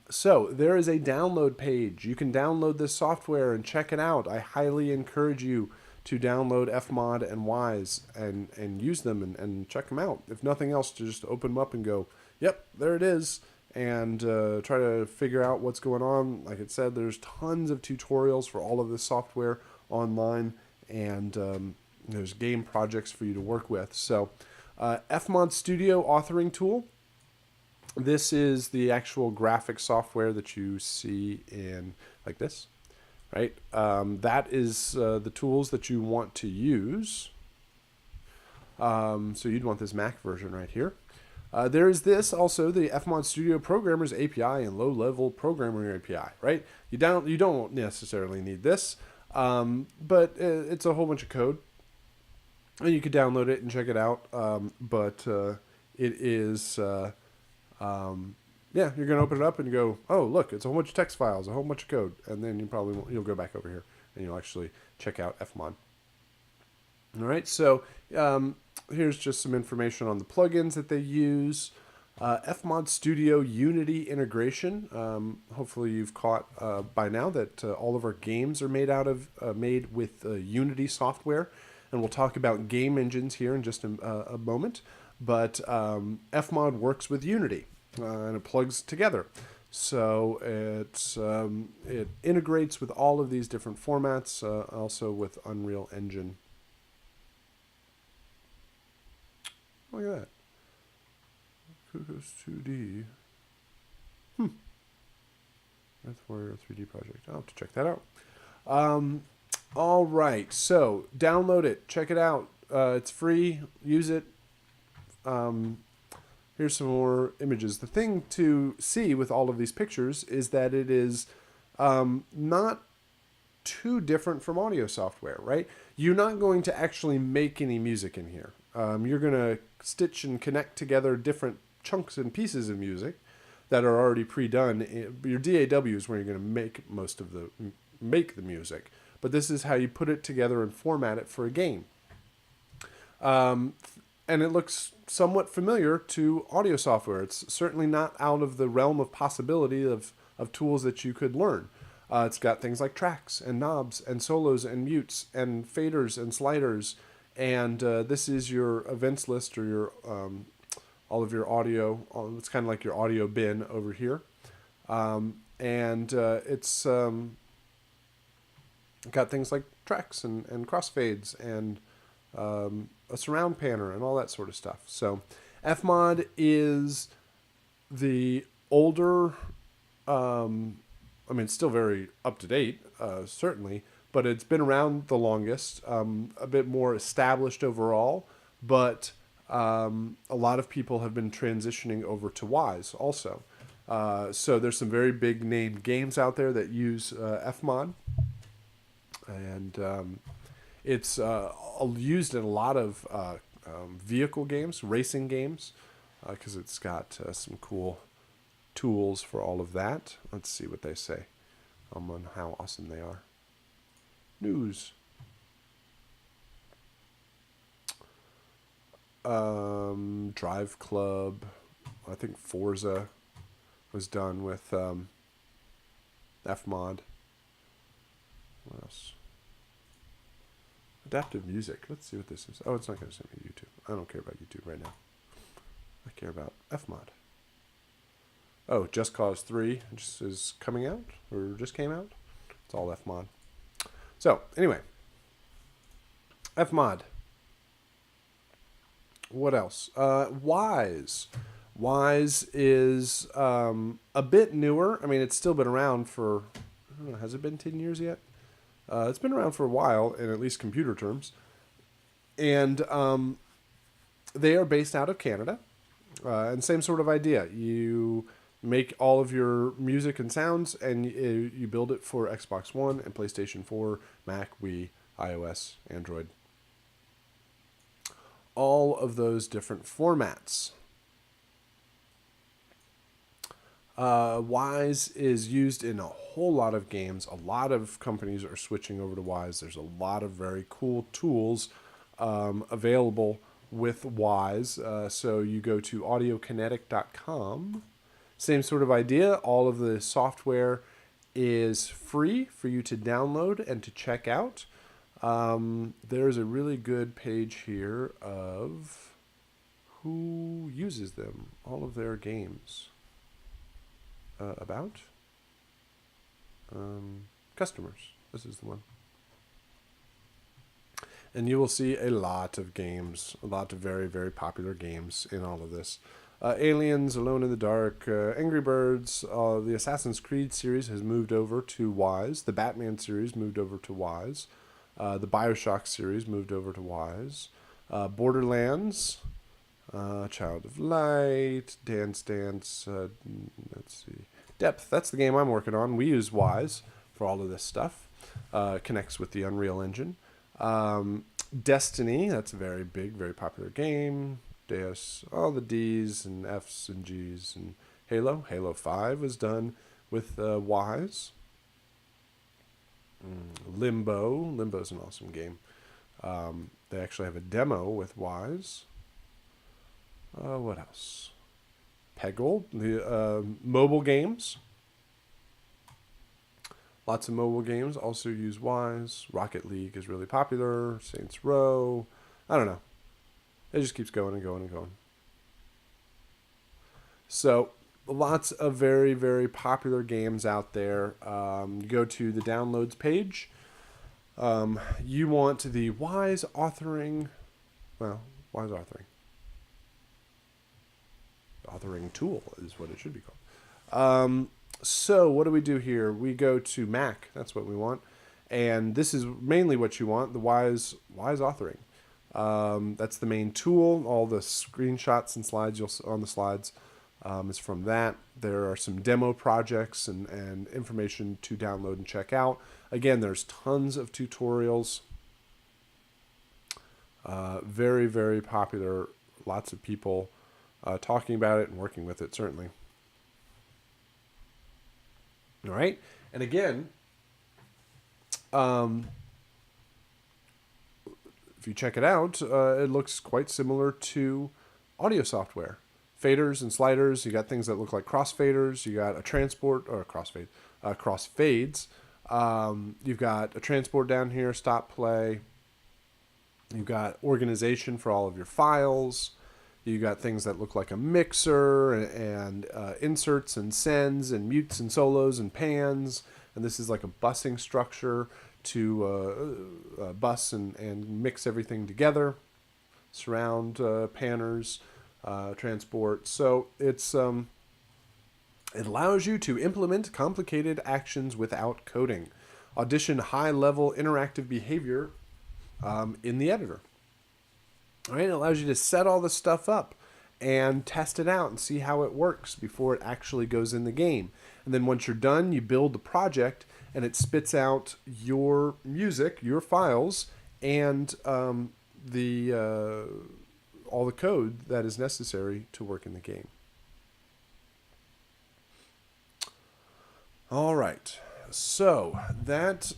So there is a download page. You can download this software and check it out. I highly encourage you to download Fmod and Wise and use them and check them out. If nothing else, to just open them up and go, yep, there it is, and try to figure out what's going on. Like it said, there's tons of tutorials for all of this software online, and there's game projects for you to work with. So Fmod Studio authoring tool. This is the actual graphic software that you see in like this, right? That is the tools that you want to use. So you'd want this Mac version right here. There is this also, the Fmod Studio Programmers API and low-level programmer API, right? You don't necessarily need this, but it's a whole bunch of code, and you could download it and check it out. But it is. Yeah, you're going to open it up and you go, oh, look, it's a whole bunch of text files, a whole bunch of code. And then you'll go back over here and you'll actually check out Fmod. All right, so here's just some information on the plugins that they use. Fmod Studio Unity integration. Hopefully you've caught by now that all of our games are made with Unity software. And we'll talk about game engines here in just a moment. But Fmod works with Unity, and it plugs together. So it integrates with all of these different formats, also with Unreal Engine. Look at that. Cuckoo's 2D. Earth Warrior 3D project. I'll have to check that out. All right, so download it. Check it out. It's free. Use it. Here's some more images. The thing to see with all of these pictures is that it is not too different from audio software, right? You're not going to actually make any music in here. You're going to stitch and connect together different chunks and pieces of music that are already pre-done. Your DAW is where you're going to make the music, but this is how you put it together and format it for a game. And it looks somewhat familiar to audio software. It's certainly not out of the realm of possibility of tools that you could learn. It's got things like tracks and knobs and solos and mutes and faders and sliders. And this is your events list, or your all of your audio. It's kind of like your audio bin over here. It's got things like tracks and crossfades and a surround panner and all that sort of stuff. So Fmod is the older, it's still very up to date, certainly, but it's been around the longest, a bit more established overall, but a lot of people have been transitioning over to Wise also. So there's some very big named games out there that use Fmod, and it's used in a lot of vehicle games, racing games, because it's got some cool tools for all of that. Let's see what they say on how awesome they are. News. Drive Club. I think Forza was done with Fmod. What else? Adaptive music. Let's see what this is. Oh, it's not going to send me to YouTube. I don't care about YouTube right now. I care about Fmod. Oh, Just Cause 3 just is coming out, or just came out. It's all Fmod. So, anyway. Fmod. What else? Wise. Wise is a bit newer. I mean, it's still been around for, I don't know, has it been 10 years yet? It's been around for a while, in at least computer terms. And they are based out of Canada. And same sort of idea. You make all of your music and sounds, and you build it for Xbox One and PlayStation 4, Mac, Wii, iOS, Android. All of those different formats. Wise is used in a whole lot of games. A lot of companies are switching over to Wise. There's a lot of very cool tools available with Wise. So you go to audiokinetic.com. Same sort of idea. All of the software is free for you to download and to check out. There's a really good page here of who uses them, all of their games. About customers. This is the one. And you will see a lot of games, a lot of very, very popular games in all of this. Aliens, Alone in the Dark, Angry Birds, the Assassin's Creed series has moved over to Wise. The Batman series moved over to Wise. The BioShock series moved over to Wise. Borderlands, Child of Light, Dance Dance, let's see. Depth, that's the game I'm working on. We use Wise for all of this stuff. Connects with the Unreal Engine. Destiny, that's a very big, very popular game. Deus, all the D's and F's and G's. And Halo 5 was done with Wise. Limbo's an awesome game. They actually have a demo with Wise. What else? Peggle, the mobile games. Lots of mobile games also use Wise. Rocket League is really popular. Saints Row. I don't know. It just keeps going and going and going. So lots of very, very popular games out there. You go to the downloads page. You want the Wise authoring. Well, Wise authoring. Authoring tool is what it should be called. So what do we do here? We go to Mac. That's what we want. And this is mainly what you want, the Wise authoring. That's the main tool. All the screenshots and slides you'll on the slides is from that. There are some demo projects and information to download and check out. Again, there's tons of tutorials. Very, very popular. Lots of people talking about it and working with it, certainly. All right. And again, if you check it out, it looks quite similar to audio software. Faders and sliders. You got things that look like crossfaders. You got a transport or crossfades. You've got a transport down here, stop play. You've got organization for all of your files. You got things that look like a mixer and inserts and sends and mutes and solos and pans. And this is like a busing structure to bus and mix everything together. Surround panners, transport. So it's it allows you to implement complicated actions without coding. Audition high-level interactive behavior in the editor. All right, it allows you to set all this stuff up and test it out and see how it works before it actually goes in the game. And then once you're done, you build the project and it spits out your music, your files, and all the code that is necessary to work in the game. All right, so that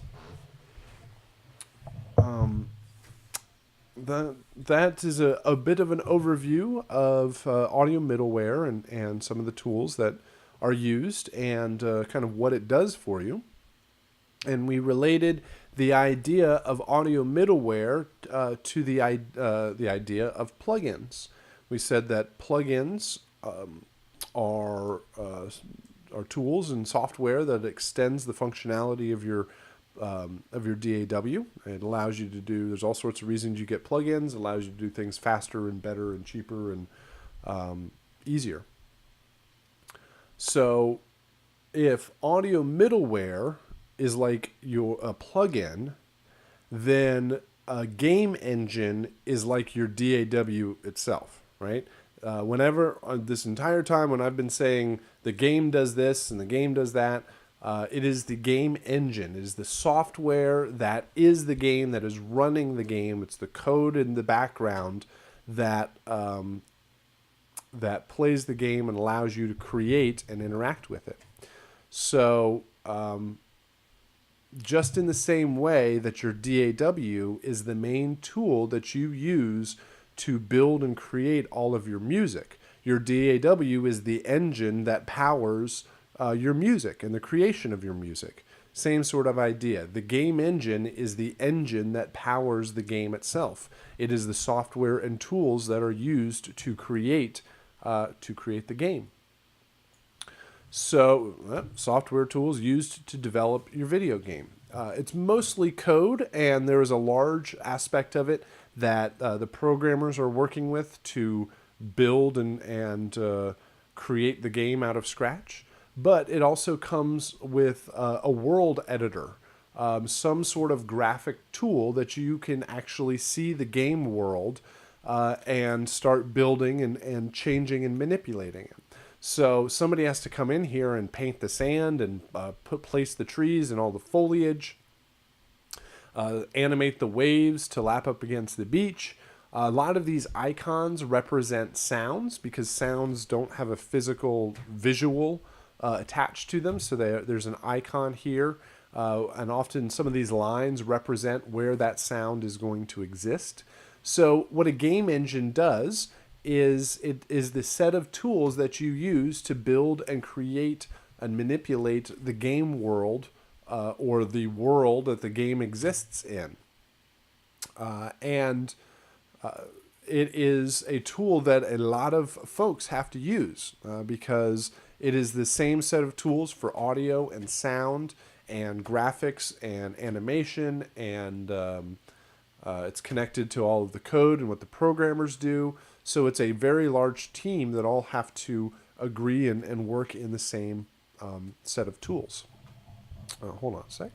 is a bit of an overview of audio middleware and some of the tools that are used and kind of what it does for you. And we related the idea of audio middleware to the idea of plugins. We said that plugins are tools and software that extends the functionality of your DAW. It allows you to do. There's all sorts of reasons you get plugins. It allows you to do things faster and better and cheaper and easier. So, if audio middleware is like your a plugin, then a game engine is like your DAW itself, right? Whenever this entire time when I've been saying the game does this and the game does that, it is the game engine. It is the software that is the game, that is running the game. It's the code in the background that that plays the game and allows you to create and interact with it. So, just in the same way that your DAW is the main tool that you use to build and create all of your music, your DAW is the engine that powers your music and the creation of your music. Same sort of idea. The game engine is the engine that powers the game itself. It is the software and tools that are used to create the game. So, software tools used to develop your video game. It's mostly code, and there is a large aspect of it that the programmers are working with to build and create the game out of scratch. But it also comes with a world editor, some sort of graphic tool that you can actually see the game world and start building and changing and manipulating it. So somebody has to come in here and paint the sand and place the trees and all the foliage, animate the waves to lap up against the beach. A lot of these icons represent sounds because sounds don't have a physical visual attached to them. So there's an icon here. And often some of these lines represent where that sound is going to exist. So what a game engine does is it is the set of tools that you use to build and create and manipulate the game world or the world that the game exists in. And it is a tool that a lot of folks have to use because it is the same set of tools for audio and sound and graphics and animation, and it's connected to all of the code and what the programmers do. So it's a very large team that all have to agree and work in the same set of tools. Hold on a sec.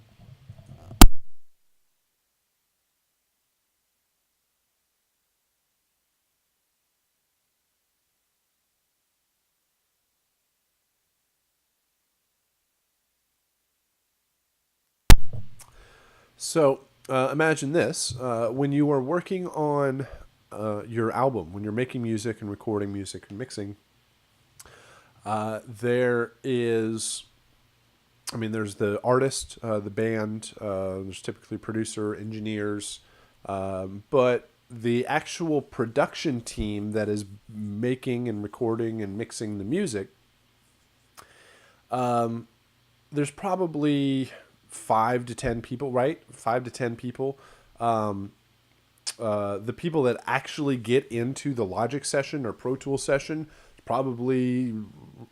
So imagine this. When you are working on your album, when you're making music and recording music and mixing, there is, I mean, there's the artist, the band, there's typically producer, engineers, but the actual production team that is making and recording and mixing the music, there's probably 5 to 10 people, right? 5 to 10 people. The people that actually get into the Logic session or Pro Tools session, probably,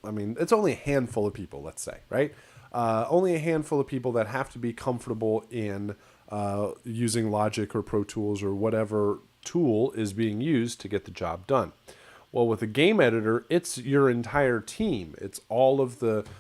I mean, it's only a handful of people, let's say, right? Only a handful of people that have to be comfortable in using Logic or Pro Tools or whatever tool is being used to get the job done. Well, with a game editor, it's your entire team. It's all of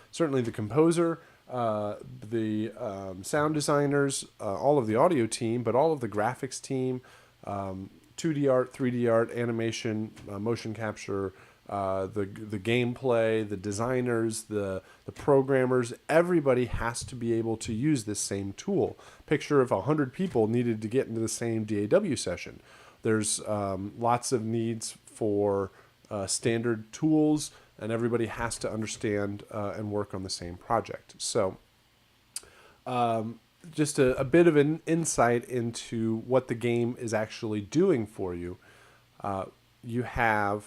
certainly the composer, the sound designers, all of the audio team, but all of the graphics team, 2D art, 3D art, animation, motion capture, the gameplay, the designers, the programmers. Everybody has to be able to use this same tool. Picture if 100 people needed to get into the same DAW session. There's lots of needs for standard tools, and everybody has to understand and work on the same project. So just a bit of an insight into what the game is actually doing for you. You have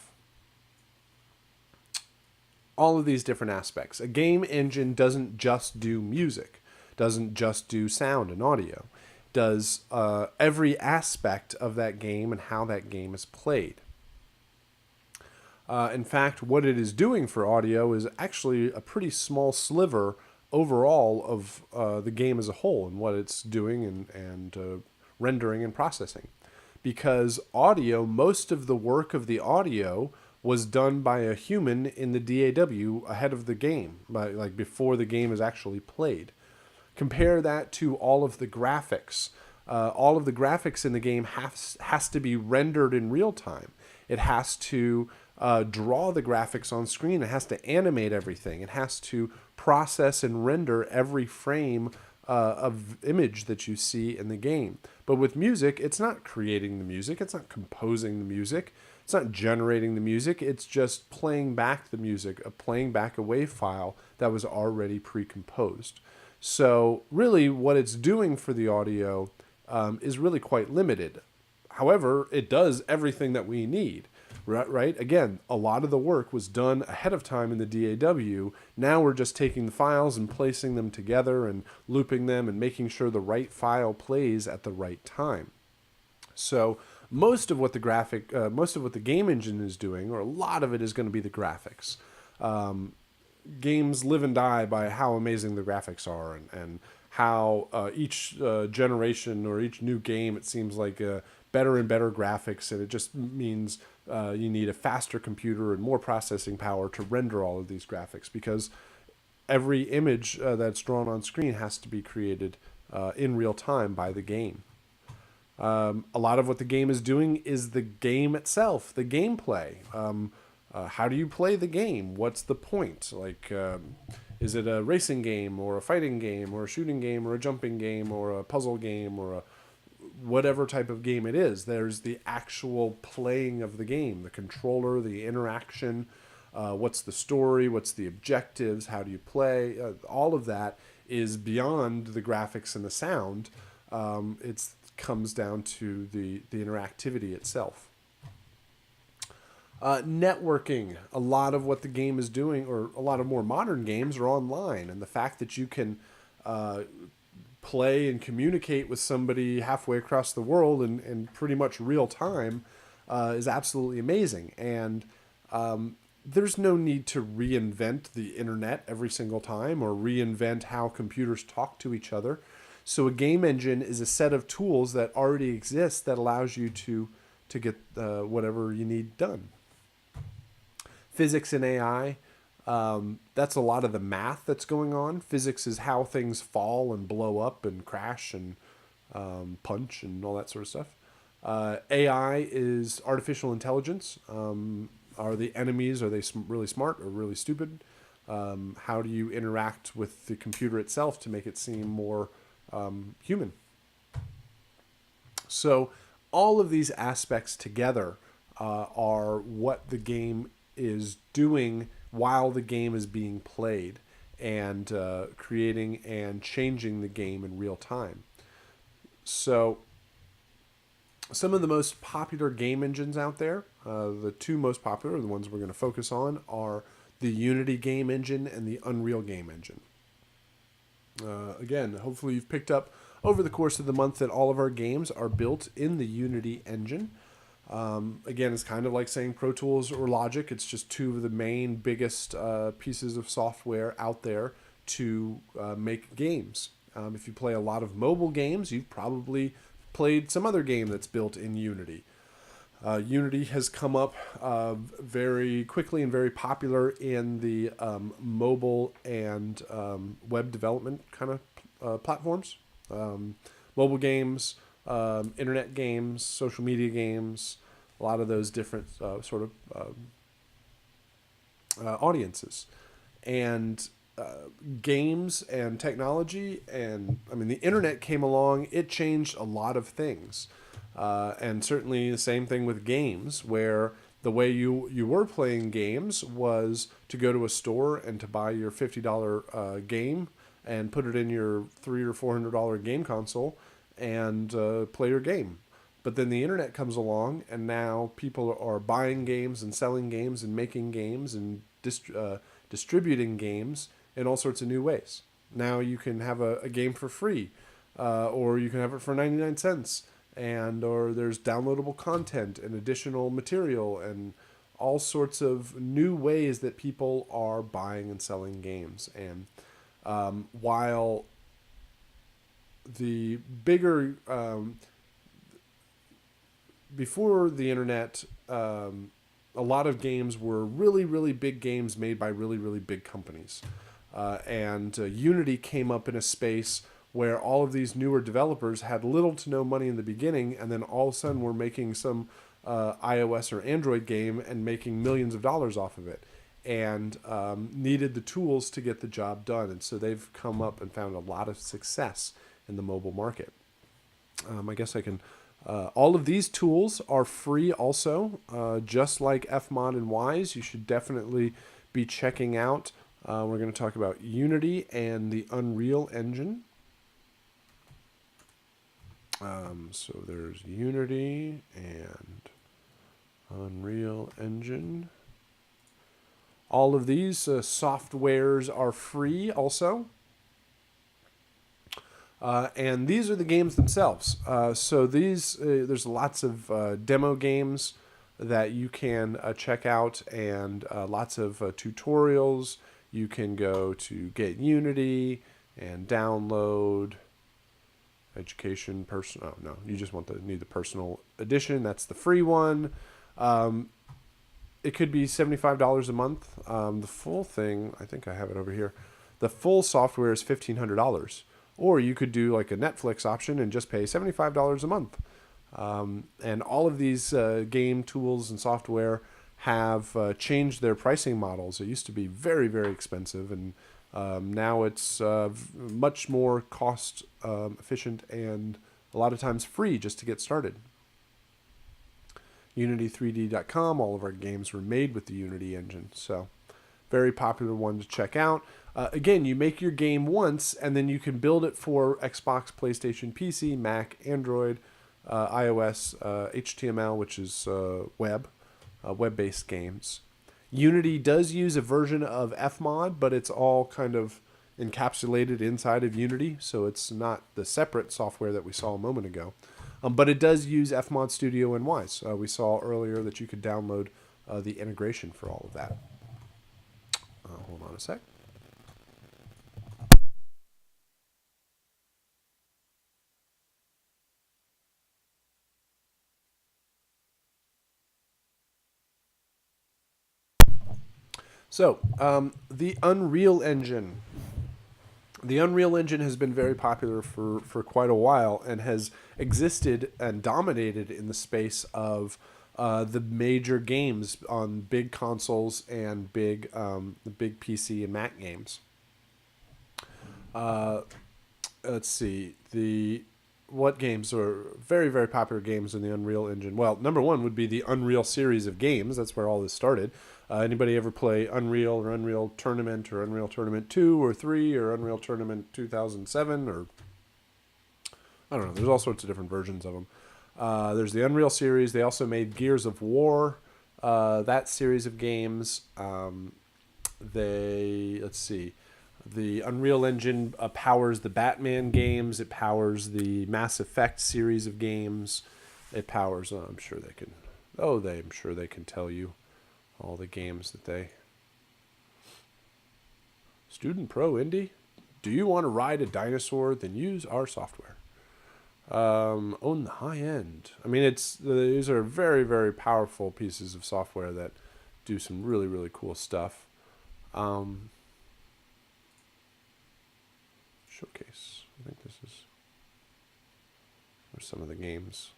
all of these different aspects. A game engine doesn't just do music, doesn't just do sound and audio. It does every aspect of that game and how that game is played. In fact, what it is doing for audio is actually a pretty small sliver overall of the game as a whole and what it's doing and rendering and processing. Because audio, most of the work of the audio was done by a human in the DAW ahead of the game, like before the game is actually played. Compare that to all of the graphics. All of the graphics in the game has to be rendered in real time. It has to draw the graphics on screen. It has to animate everything. It has to process and render every frame of image that you see in the game. But with music, it's not creating the music. It's not composing the music. It's not generating the music. It's just playing back the music, playing back a WAV file that was already pre-composed. So really what it's doing for the audio is really quite limited. However, it does everything that we need, right? Again, a lot of the work was done ahead of time in the DAW. Now we're just taking the files and placing them together and looping them and making sure the right file plays at the right time. So most of what the game engine is doing, or a lot of it, is going to be the graphics. Games live and die by how amazing the graphics are, and how each generation or each new game, it seems like better and better graphics, and it just means you need a faster computer and more processing power to render all of these graphics, because every image that's drawn on screen has to be created in real time by the game. A lot of what the game is doing is the game itself, the gameplay. How do you play the game? What's the point? Like, is it a racing game or a fighting game or a shooting game or a jumping game or a puzzle game or a whatever type of game it is? There's the actual playing of the game, the controller, the interaction. What's the story? What's the objectives? How do you play? All of that is beyond the graphics and the sound. It comes down to the interactivity itself. Networking. A lot of what the game is doing, or a lot of more modern games, are online, and the fact that you can play and communicate with somebody halfway across the world in pretty much real time is absolutely amazing. And there's no need to reinvent the internet every single time or reinvent how computers talk to each other. So a game engine is a set of tools that already exist that allows you to get whatever you need done. Physics and AI, that's a lot of the math that's going on. Physics is how things fall and blow up and crash and punch and all that sort of stuff. AI is artificial intelligence. Are the enemies, are they really smart or really stupid? How do you interact with the computer itself to make it seem more human? So all of these aspects together are what the game is doing while the game is being played, and creating and changing the game in real time. So some of the most popular game engines out there, the two most popular, the ones we're going to focus on, are the Unity game engine and the Unreal game engine. Again, hopefully you've picked up over the course of the month that all of our games are built in the Unity engine. Again, it's kind of like saying Pro Tools or Logic. It's just two of the main, biggest pieces of software out there to make games. If you play a lot of mobile games, you've probably played some other game that's built in Unity. Unity has come up very quickly and very popular in the mobile and web development kind of platforms. Mobile games, internet games, social media games, a lot of those different sort of audiences. And games and technology, and I mean, the internet came along, it changed a lot of things. And certainly the same thing with games, where the way you were playing games was to go to a store and to buy your $50 game and put it in your $300 or $400 game console and play your game. But then the internet comes along, and now people are buying games and selling games and making games and distributing games in all sorts of new ways. Now you can have a game for free, or you can have it for 99 cents, and or there's downloadable content and additional material and all sorts of new ways that people are buying and selling games. And while the bigger before the internet, a lot of games were really, really big games made by really, really big companies. And Unity came up in a space where all of these newer developers had little to no money in the beginning, and then all of a sudden were making some iOS or Android game and making millions of dollars off of it, and needed the tools to get the job done. And so they've come up and found a lot of success in the mobile market. I guess I can. All of these tools are free also, just like Fmod and Wise. You should definitely be checking out. We're going to talk about Unity and the Unreal Engine. So there's Unity and Unreal Engine. All of these softwares are free also. And these are the games themselves. So these, there's lots of demo games that you can check out, and lots of tutorials. You can go to Get Unity and download education person. Oh no, you just need the personal edition. That's the free one. It could be $75 a month. The full thing, I think I have it over here. The full software is $1,500. Or you could do like a Netflix option and just pay $75 a month. And all of these game tools and software have changed their pricing models. It used to be very, very expensive, and now it's much more cost efficient and a lot of times free just to get started. Unity3D.com, all of our games were made with the Unity engine. So very popular one to check out. Again, you make your game once, and then you can build it for Xbox, PlayStation, PC, Mac, Android, iOS, HTML, which is web-based games. Unity does use a version of Fmod, but it's all kind of encapsulated inside of Unity, so it's not the separate software that we saw a moment ago. But it does use Fmod Studio and Wise. We saw earlier that you could download the integration for all of that. Hold on a sec. So, the Unreal Engine. The Unreal Engine has been very popular for quite a while and has existed and dominated in the space of the major games on big consoles and the big PC and Mac games. Let's see. What games are very, very popular games in the Unreal Engine? Well, number one would be the Unreal series of games. That's where all this started. Anybody ever play Unreal or Unreal Tournament or Unreal Tournament 2 or 3 or Unreal Tournament 2007 or... I don't know. There's all sorts of different versions of them. There's the Unreal series. They also made Gears of War, that series of games. Let's see. The Unreal Engine powers the Batman games. It powers the Mass Effect series of games. It powers... I'm sure they can... I'm sure they can tell you all the games that they... Student Pro Indie? Do you want to ride a dinosaur? Then use our software. Own the high end. I mean, these are very, very powerful pieces of software that do some really, really cool stuff. Showcase. I think this is... There's some of the games.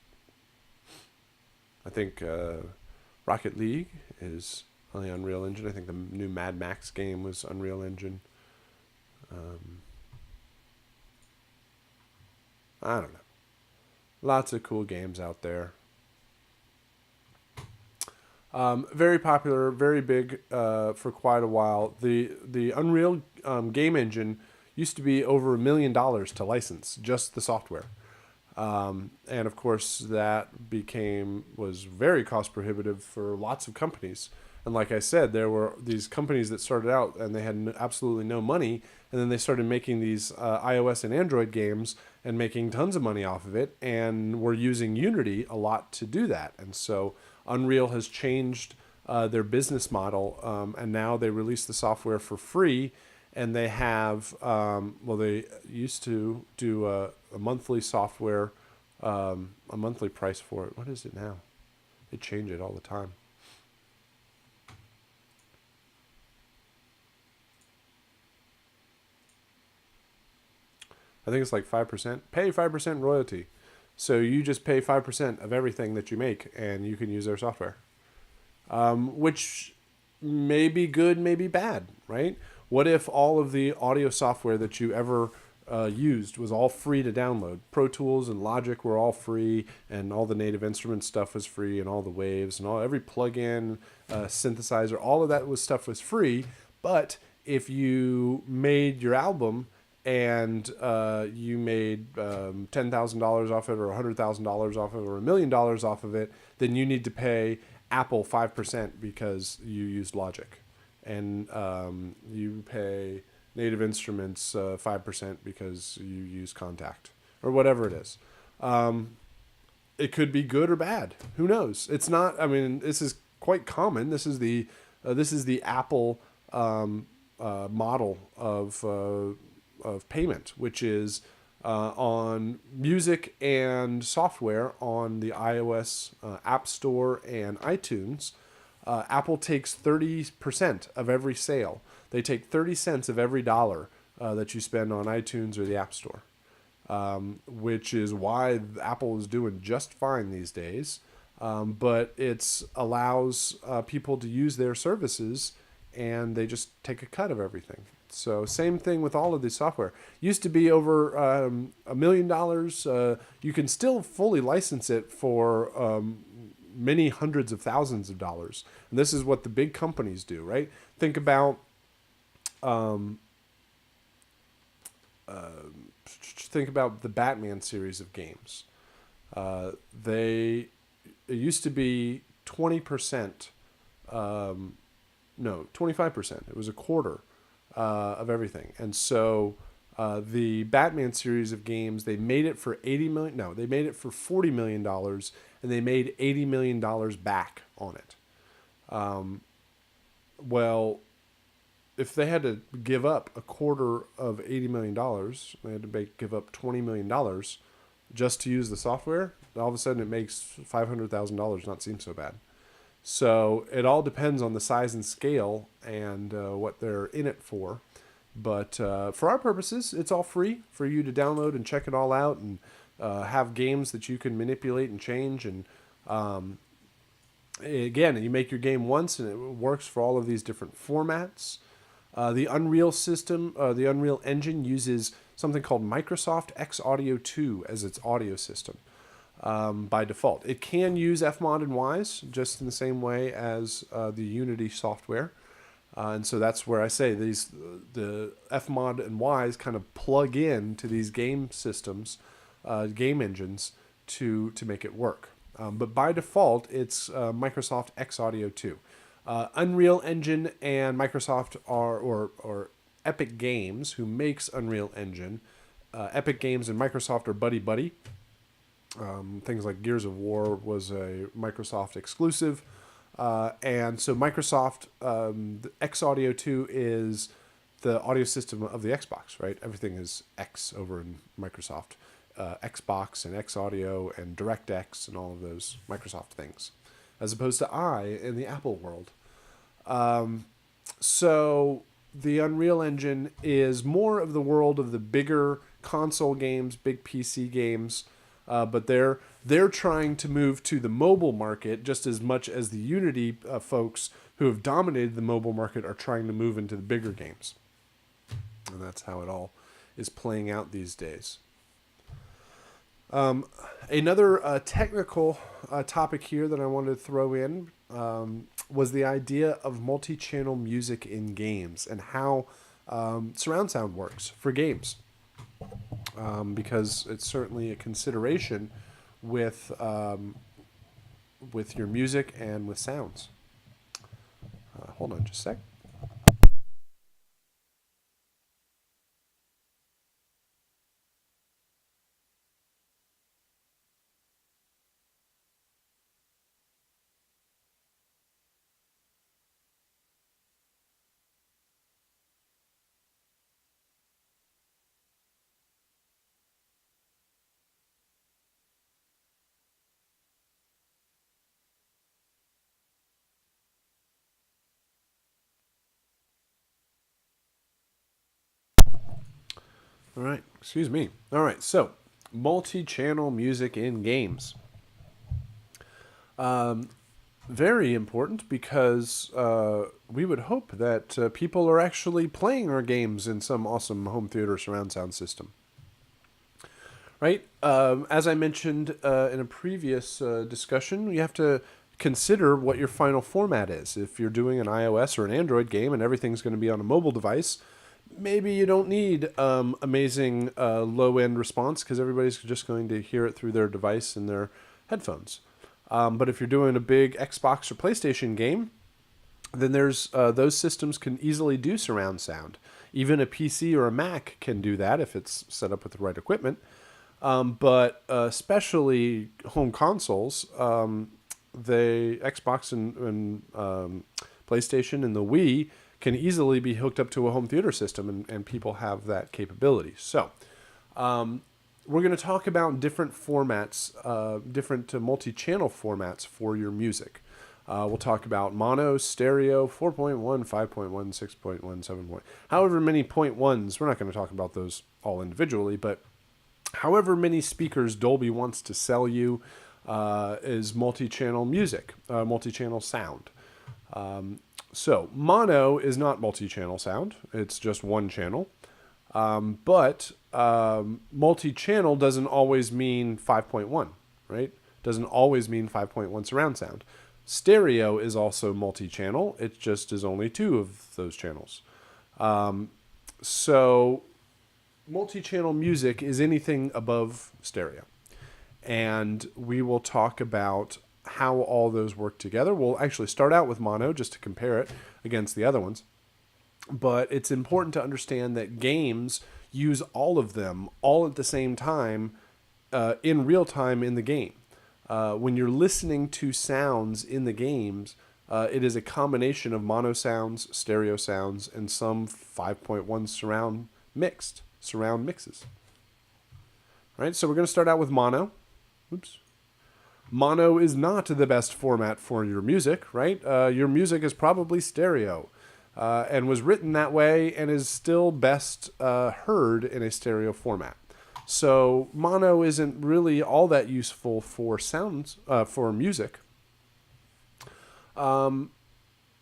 I think Rocket League is on the Unreal Engine. I think the new Mad Max game was Unreal Engine. I don't know. Lots of cool games out there. Very popular, very big for quite a while. The Unreal game engine used to be over $1 million to license, just the software. And of course that was very cost prohibitive for lots of companies. And like I said, there were these companies that started out and they had absolutely no money, and then they started making these iOS and Android games and making tons of money off of it, and were using Unity a lot to do that. And so Unreal has changed their business model, and now they release the software for free. And they have, they used to do a monthly software, a monthly price for it. What is it now? They change it all the time. I think it's like 5%. Pay 5% royalty. So you just pay 5% of everything that you make, and you can use their software. Which may be good, may be bad, right? What if all of the audio software that you ever used was all free to download? Pro Tools and Logic were all free, and all the Native Instruments stuff was free, and all the waves and every plugin, synthesizer, all of that stuff was free. But if you made your album and you made $10,000 off it, or $100,000 off of it, or $1 million off of it, then you need to pay Apple 5% because you used Logic. And you pay Native Instruments 5% because you use Contact, or whatever it is. It could be good or bad. Who knows? It's not. I mean, this is quite common. This is the Apple model of payment, which is on music and software on the iOS App Store and iTunes. Apple takes 30% of every sale. They take 30 cents of every dollar that you spend on iTunes or the App Store, which is why Apple is doing just fine these days. But it allows people to use their services, and they just take a cut of everything. So same thing with all of the software. Used to be over $1 million. You can still fully license it for many hundreds of thousands of dollars. And this is what the big companies do, right? Think about the Batman series of games. It used to be 20%, 25%. It was a quarter of everything. And so the Batman series of games, they made it for they made it for $40 million, and they made $80 million back on it. Well, if they had to give up a quarter of $80 million, they had to give up $20 million just to use the software, all of a sudden it makes $500,000 not seem so bad. So it all depends on the size and scale and what they're in it for. But for our purposes, it's all free for you to download and check it all out, and have games that you can manipulate and change. And again, you make your game once and it works for all of these different formats. The Unreal system, the Unreal Engine, uses something called Microsoft X Audio 2 as its audio system by default. It can use Fmod and Wise just in the same way as the Unity software. And so that's where I say the Fmod and Wise kind of plug in to these game systems, game engines to make it work. But by default, it's Microsoft X Audio 2. Unreal Engine and Microsoft or Epic Games, who makes Unreal Engine. Epic Games and Microsoft are buddy-buddy. Things like Gears of War was a Microsoft exclusive. And so Microsoft, the X Audio 2 is the audio system of the Xbox, right? Everything is X over in Microsoft. Xbox and X Audio and DirectX and all of those Microsoft things, as opposed to I in the Apple world. So the Unreal Engine is more of the world of the bigger console games, big PC games, but they're trying to move to the mobile market just as much as the Unity folks who have dominated the mobile market are trying to move into the bigger games. And that's how it all is playing out these days. Another technical topic here that I wanted to throw in was the idea of multi-channel music in games and how surround sound works for games, because it's certainly a consideration with your music and with sounds. Hold on just a sec. All right, excuse me. All right, so multi-channel music in games. Very important because we would hope that people are actually playing our games in some awesome home theater surround sound system. Right? As I mentioned in a previous discussion, you have to consider what your final format is. If you're doing an iOS or an Android game and everything's going to be on a mobile device, maybe you don't need amazing low-end response because everybody's just going to hear it through their device and their headphones. But if you're doing a big Xbox or PlayStation game, then there's those systems can easily do surround sound. Even a PC or a Mac can do that if it's set up with the right equipment. But especially home consoles, the Xbox and PlayStation and the Wii can easily be hooked up to a home theater system, and people have that capability. So we're going to talk about different formats, different multi-channel formats for your music. We'll talk about mono, stereo, 4.1, 5.1, 6.1, 7. However many point ones. We're not going to talk about those all individually, but however many speakers Dolby wants to sell you is multi-channel music, multi-channel sound. So mono is not multi-channel sound. It's just one channel. But multi-channel doesn't always mean 5.1, right? Doesn't always mean 5.1 surround sound. Stereo is also multi-channel. It just is only two of those channels. So multi-channel music is anything above stereo. And we will talk about how all those work together. We'll actually start out with mono just to compare it against the other ones. But it's important to understand that games use all of them all at the same time in real time in the game. When you're listening to sounds in the games, it is a combination of mono sounds, stereo sounds, and some 5.1 surround mixes. All right, so we're going to start out with mono. Oops. Mono is not the best format for your music, right? Your music is probably stereo and was written that way and is still best heard in a stereo format. So mono isn't really all that useful for sounds, for music. One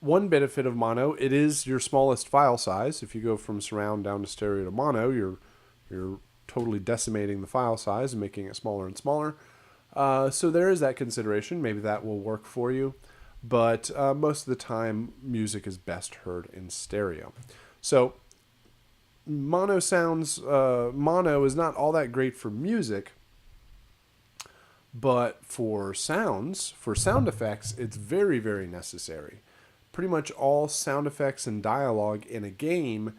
benefit of mono, it is your smallest file size. If you go from surround down to stereo to mono, you're totally decimating the file size and making it smaller and smaller. So there is that consideration. Maybe that will work for you. But most of the time, music is best heard in stereo. So mono is not all that great for music, but for sound effects, it's very, very necessary. Pretty much all sound effects and dialogue in a game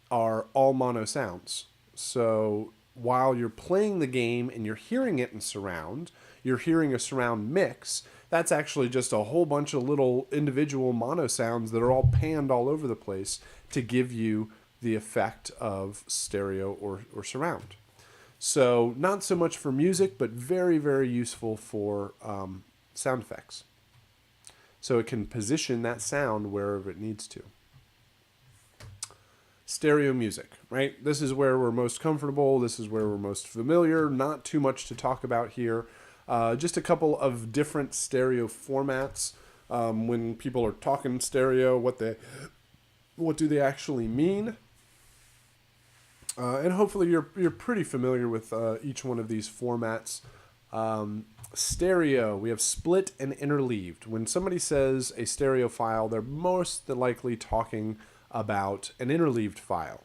are all mono sounds. So while you're playing the game and you're hearing it in surround, you're hearing a surround mix. That's actually just a whole bunch of little individual mono sounds that are all panned all over the place to give you the effect of stereo or surround. So not so much for music, but very, very useful for sound effects. So it can position that sound wherever it needs to. Stereo music, right? This is where we're most comfortable. This is where we're most familiar. Not too much to talk about here. Just a couple of different stereo formats. When people are talking stereo, what do they actually mean? And hopefully you're pretty familiar with each one of these formats. Stereo, we have split and interleaved. When somebody says a stereo file, they're most likely talking about an interleaved file,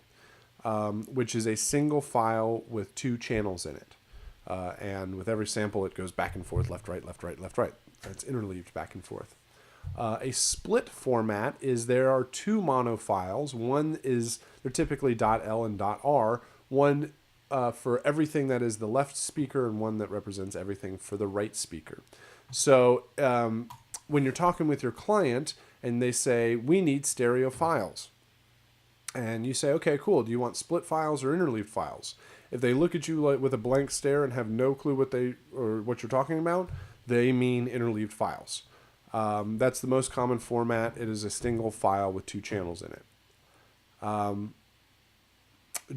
which is a single file with two channels in it. And with every sample, it goes back and forth, left, right, left, right, left, right. It's interleaved back and forth. A split format is there are two mono files. One is, they're typically .l and .r. One for everything that is the left speaker and one that represents everything for the right speaker. So when you're talking with your client and they say, we need stereo files. And you say, okay, cool. Do you want split files or interleaved files? If they look at you like with a blank stare and have no clue what you're talking about, they mean interleaved files. That's the most common format. It is a single file with two channels in it.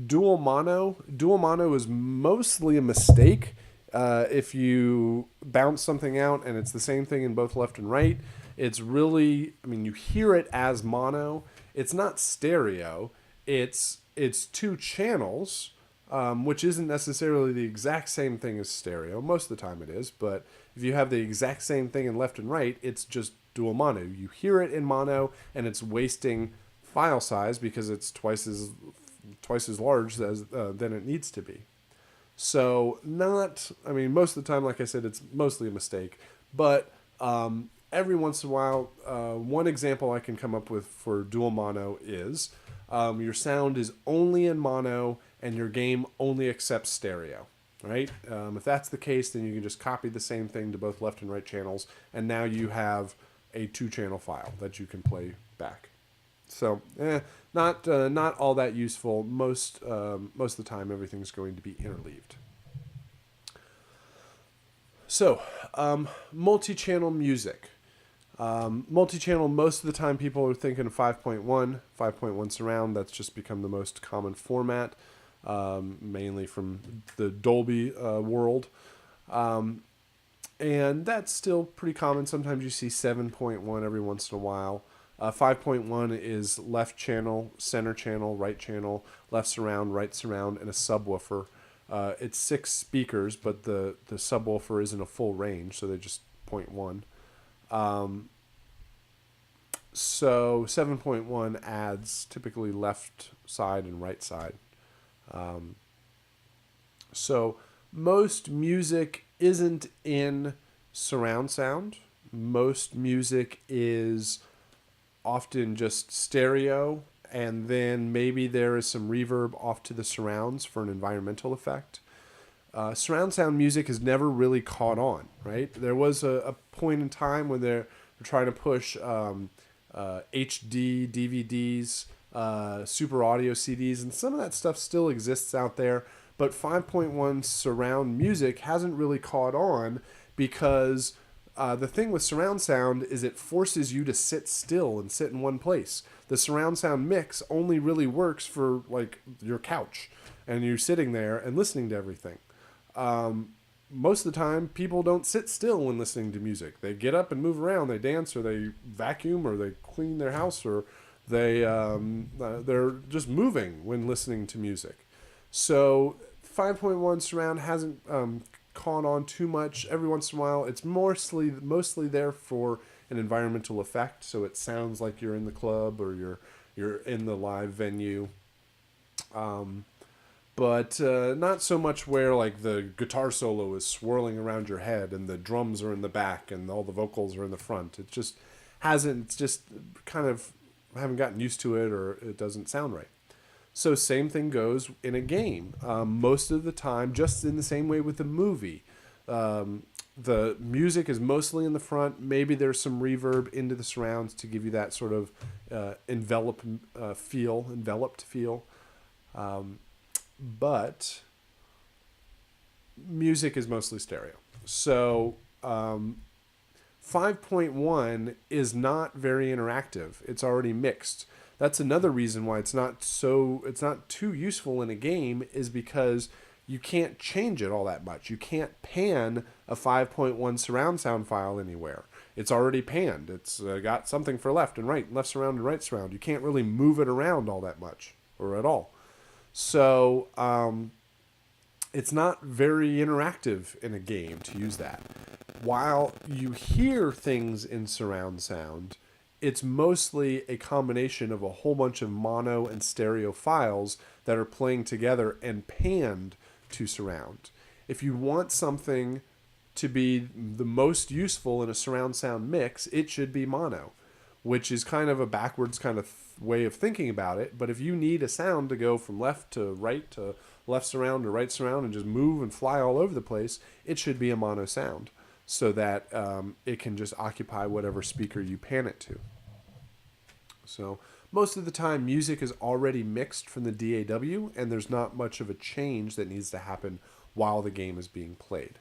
Dual mono is mostly a mistake. If you bounce something out and it's the same thing in both left and right, it's really, you hear it as mono. It's not stereo. It's two channels, which isn't necessarily the exact same thing as stereo. Most of the time it is, but if you have the exact same thing in left and right, it's just dual mono. You hear it in mono, and it's wasting file size because it's twice as large as than it needs to be. So most of the time, like I said, it's mostly a mistake. But every once in a while, one example I can come up with for dual mono is your sound is only in mono and your game only accepts stereo. Right? If that's the case, then you can just copy the same thing to both left and right channels, and now you have a two-channel file that you can play back. So, not all that useful. Most of the time, everything's going to be interleaved. So, multi-channel music. Multi-channel, most of the time people are thinking of 5.1 surround. That's just become the most common format, mainly from the Dolby world. And that's still pretty common. Sometimes you see 7.1 every once in a while. 5.1 is left channel, center channel, right channel, left surround, right surround, and a subwoofer. It's 6 speakers, but the subwoofer isn't a full range, so they're just 0.1. So 7.1 adds typically left side and right side. So most music isn't in surround sound. Most music is often just stereo, and then maybe there is some reverb off to the surrounds for an environmental effect. Surround sound music has never really caught on, right? There was a point in time when they're trying to push HD DVDs, super audio CDs, and some of that stuff still exists out there, but 5.1 surround music hasn't really caught on because the thing with surround sound is it forces you to sit still and sit in one place. The surround sound mix only really works for like your couch and you're sitting there and listening to everything. Most of the time, people don't sit still when listening to music. They get up and move around. They dance, or they vacuum, or they clean their house, or they're just moving when listening to music. So 5.1 surround hasn't caught on too much. Every once in a while, it's mostly there for an environmental effect. So it sounds like you're in the club or you're in the live venue. But not so much where like the guitar solo is swirling around your head and the drums are in the back and all the vocals are in the front. It just hasn't, just kind of haven't gotten used to it, or it doesn't sound right. So same thing goes in a game. Most of the time, just in the same way with the movie, the music is mostly in the front. Maybe there's some reverb into the surrounds to give you that sort of enveloped feel. But music is mostly stereo. So 5.1 is not very interactive. It's already mixed. That's another reason why it's not too useful in a game, is because you can't change it all that much. You can't pan a 5.1 surround sound file anywhere. It's already panned. It's got something for left and right, left surround and right surround. You can't really move it around all that much or at all. So it's not very interactive in a game to use that. While you hear things in surround sound, it's mostly a combination of a whole bunch of mono and stereo files that are playing together and panned to surround. If you want something to be the most useful in a surround sound mix, it should be mono, which is kind of a backwards kind of way of thinking about it. But if you need a sound to go from left to right to left surround to right surround and just move and fly all over the place, it should be a mono sound so that it can just occupy whatever speaker you pan it to. So most of the time, music is already mixed from the DAW, and there's not much of a change that needs to happen while the game is being played.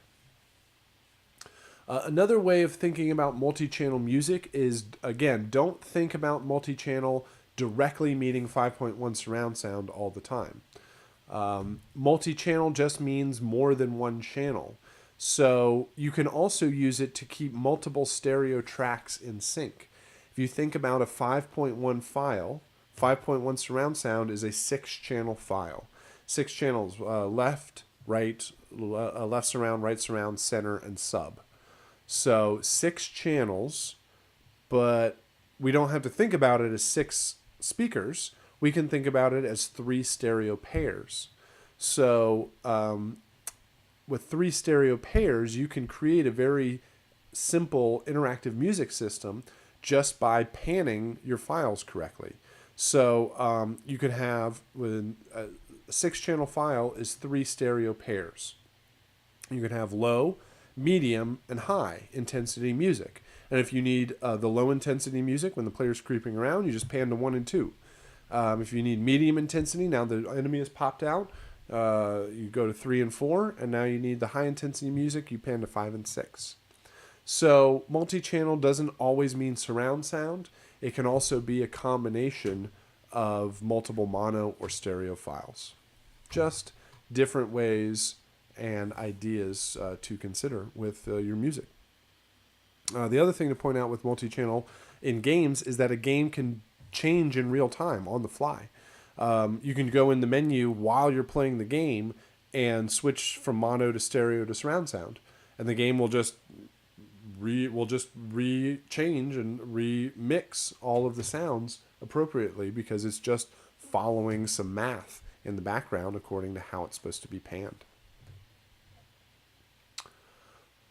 Another way of thinking about multi-channel music is, again, don't think about multi-channel directly meeting 5.1 surround sound all the time. Multi-channel just means more than one channel. So you can also use it to keep multiple stereo tracks in sync. If you think about a 5.1 file, 5.1 surround sound is a 6-channel file. 6 channels, left, right, left surround, right surround, center, and sub. So 6 channels, but we don't have to think about it as 6 speakers. We can think about it as 3 stereo pairs. So with 3 stereo pairs, you can create a very simple interactive music system just by panning your files correctly. So you could have, with a 6-channel file is 3 stereo pairs. You could have low, medium, and high intensity music. And if you need the low intensity music when the player's creeping around, you just pan to 1 and 2. If you need medium intensity, now the enemy has popped out, you go to 3 and 4, and now you need the high intensity music, you pan to 5 and 6. So multi-channel doesn't always mean surround sound. It can also be a combination of multiple mono or stereo files. Just different ways and ideas to consider with your music. The other thing to point out with multi-channel in games is that a game can change in real time on the fly. You can go in the menu while you're playing the game and switch from mono to stereo to surround sound, and the game will just change and remix all of the sounds appropriately because it's just following some math in the background according to how it's supposed to be panned.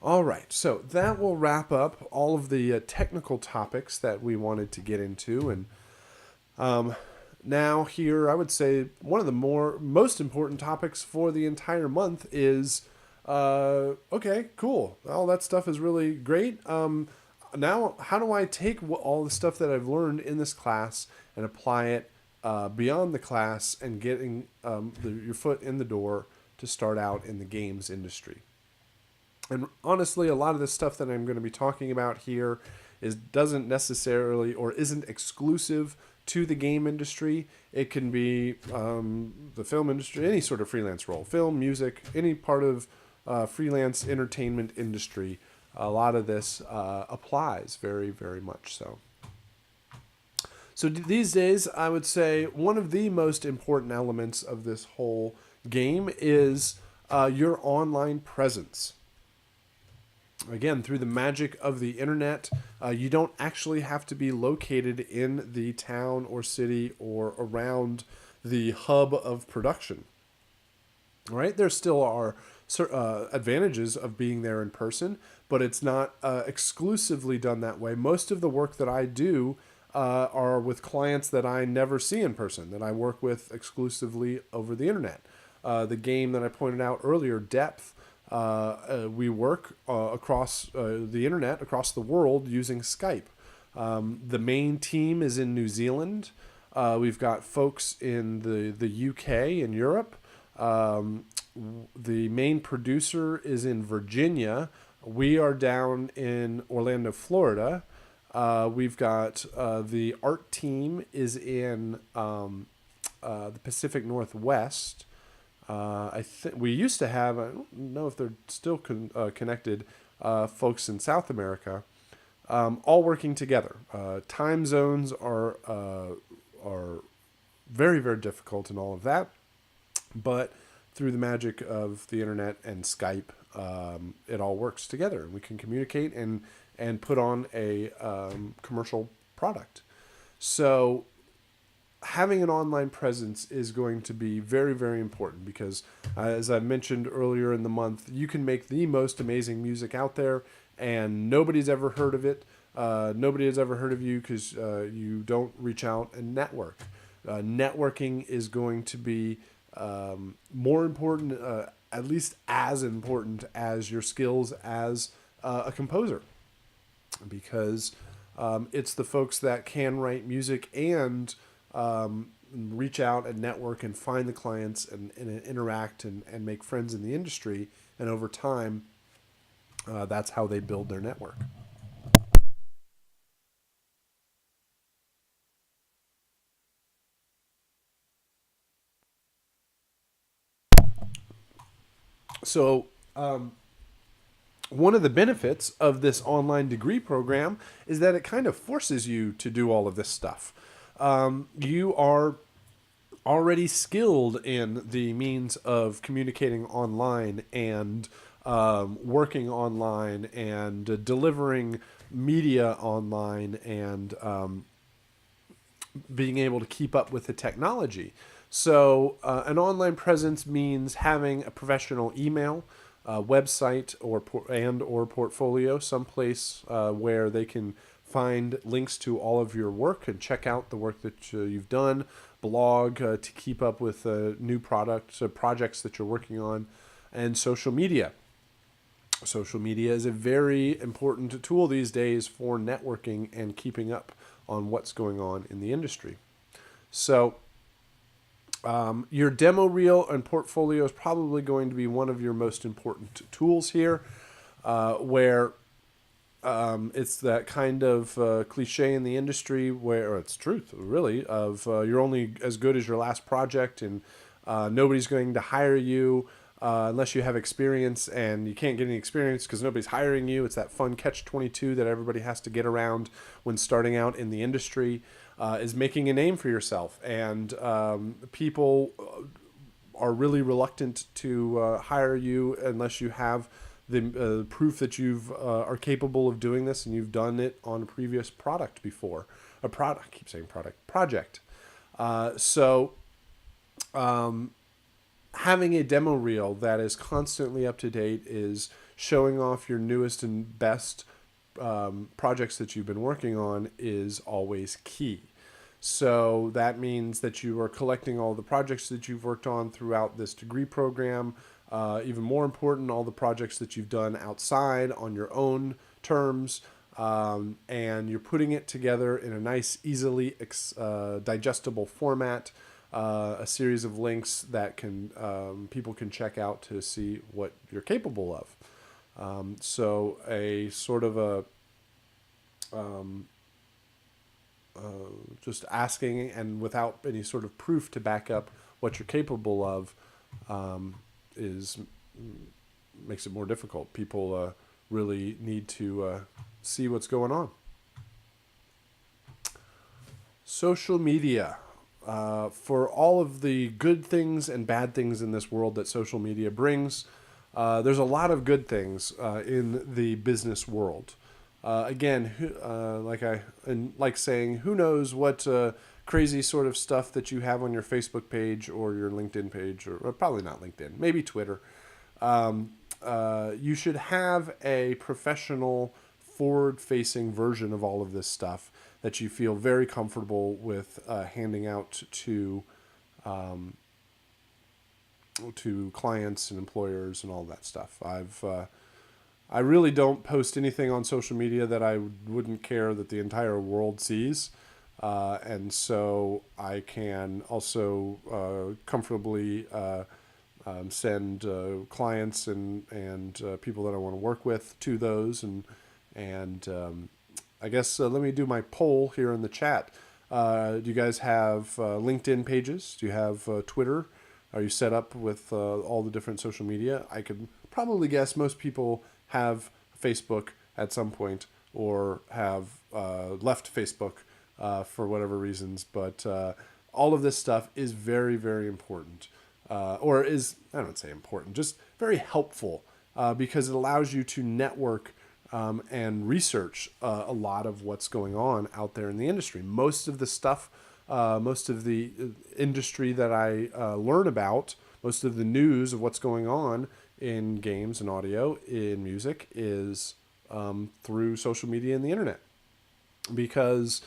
All right, so that will wrap up all of the technical topics that we wanted to get into. And now here, I would say one of the most important topics for the entire month is, okay, cool. All that stuff is really great. Now, how do I take all the stuff that I've learned in this class and apply it beyond the class and getting your foot in the door to start out in the games industry? And honestly, a lot of the stuff that I'm going to be talking about here doesn't necessarily or isn't exclusive to the game industry. It can be the film industry, any sort of freelance role, film, music, any part of freelance entertainment industry. A lot of this applies very, very much so. So these days, I would say one of the most important elements of this whole game is your online presence. Again, through the magic of the internet, you don't actually have to be located in the town or city or around the hub of production. All right, there still are advantages of being there in person, but it's not exclusively done that way. Most of the work that I do are with clients that I never see in person, that I work with exclusively over the internet. The game that I pointed out earlier, Depth, we work across the internet, across the world using Skype. The main team is in New Zealand. We've got folks in the UK and Europe. The main producer is in Virginia. We are down in Orlando, Florida. We've got the art team is in the Pacific Northwest. I think we used to have, I don't know if they're still connected, folks in South America, all working together. Time zones are very, very difficult and all of that, but through the magic of the internet and Skype, it all works together, and we can communicate and put on a commercial product. So having an online presence is going to be very, very important because, as I mentioned earlier in the month, you can make the most amazing music out there and nobody's ever heard of it. Nobody has ever heard of you because you don't reach out and network. Networking is going to be more important, at least as important as your skills as a composer, because it's the folks that can write music and reach out and network and find the clients and interact and make friends in the industry. And over time, that's how they build their network. So, one of the benefits of this online degree program is that it kind of forces you to do all of this stuff. You are already skilled in the means of communicating online and working online and delivering media online and being able to keep up with the technology. So, an online presence means having a professional email, website, or portfolio, someplace where they can find links to all of your work and check out the work that you've done, blog to keep up with new products, projects that you're working on, and social media. Social media is a very important tool these days for networking and keeping up on what's going on in the industry. So, your demo reel and portfolio is probably going to be one of your most important tools here, where it's that kind of cliche in the industry where, or it's truth, really, of you're only as good as your last project and nobody's going to hire you unless you have experience, and you can't get any experience because nobody's hiring you. It's that fun catch-22 that everybody has to get around when starting out in the industry, is making a name for yourself. And people are really reluctant to hire you unless you have the proof that you've are capable of doing this and you've done it on a previous product before. A product, I keep saying product, project. So having a demo reel that is constantly up to date is showing off your newest and best projects that you've been working on is always key. So that means that you are collecting all the projects that you've worked on throughout this degree program. Even more important, all the projects that you've done outside on your own terms. And you're putting it together in a nice, easily digestible format. A series of links that can people can check out to see what you're capable of. So a sort of a just asking and without any sort of proof to back up what you're capable of is makes it more difficult. People really need to see what's going on. Social media. For all of the good things and bad things in this world that social media brings, there's a lot of good things in the business world. Again, like saying, who knows what crazy sort of stuff that you have on your Facebook page or your LinkedIn page, or probably not LinkedIn, maybe Twitter. You should have a professional, forward-facing version of all of this stuff that you feel very comfortable with handing out to clients and employers and all that stuff. I really don't post anything on social media that I wouldn't care that the entire world sees. And so I can also comfortably send clients and people that I want to work with to those. And I guess let me do my poll here in the chat. Do you guys have LinkedIn pages? Do you have Twitter? Are you set up with all the different social media? I could probably guess most people have Facebook at some point or have left Facebook for whatever reasons. But all of this stuff is very, very important. Or is, I don't say important, just very helpful because it allows you to network and research a lot of what's going on out there in the industry. Most of the stuff Most of the industry that I learn about, most of the news of what's going on in games and audio, in music, is through social media and the internet. Because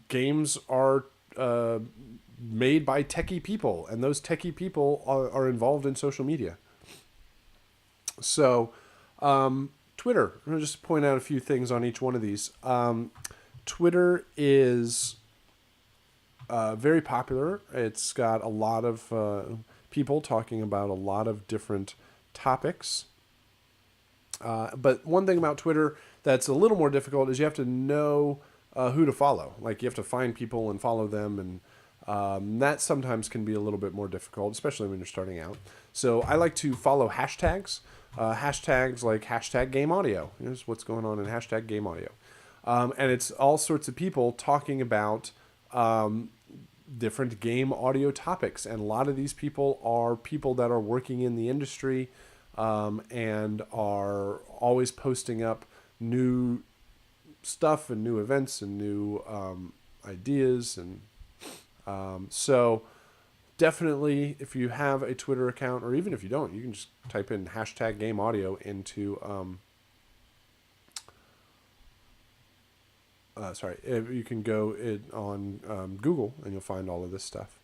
games are made by techie people, and those techie people are involved in social media. So, Twitter, I'm going to just point out a few things on each one of these. Twitter is very popular. It's got a lot of people talking about a lot of different topics. But one thing about Twitter that's a little more difficult is you have to know who to follow. Like, you have to find people and follow them, and that sometimes can be a little bit more difficult, especially when you're starting out. So I like to follow hashtags. Hashtags like hashtag game audio. Here's what's going on in hashtag game audio. And it's all sorts of people talking about different game audio topics. And a lot of these people are people that are working in the industry and are always posting up new stuff and new events and new ideas. And so definitely, if you have a Twitter account, or even if you don't, you can just type in hashtag game audio into you can go on Google and you'll find all of this stuff.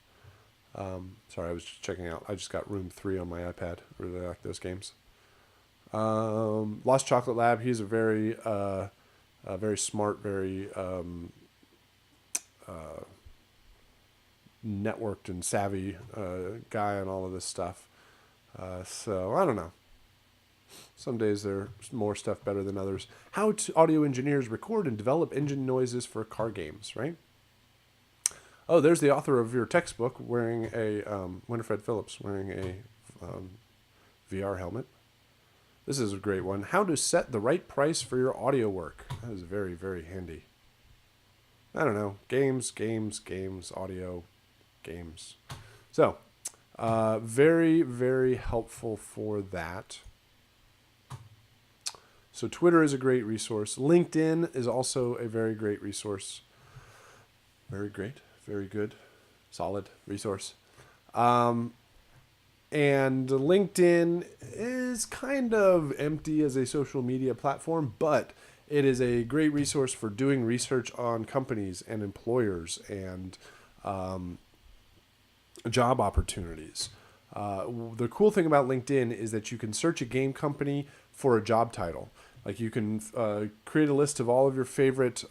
Sorry, I was just checking out. I just got Room 3 on my iPad. Really like those games. Lost Chocolate Lab. He's a very smart, very networked and savvy guy on all of this stuff. So I don't know. Some days there's more stuff better than others. How audio engineers record and develop engine noises for car games, right? Oh, there's the author of your textbook wearing a Winifred Phillips wearing a VR helmet. This is a great one. How to set the right price for your audio work. That is very, very handy. I don't know. Games, audio, games. So, very, very helpful for that. So Twitter is a great resource. LinkedIn is also a very great resource. Very great, very good, solid resource. And LinkedIn is kind of empty as a social media platform, but it is a great resource for doing research on companies and employers and job opportunities. The cool thing about LinkedIn is that you can search a game company for a job title. Like, you can create a list of all of your favorite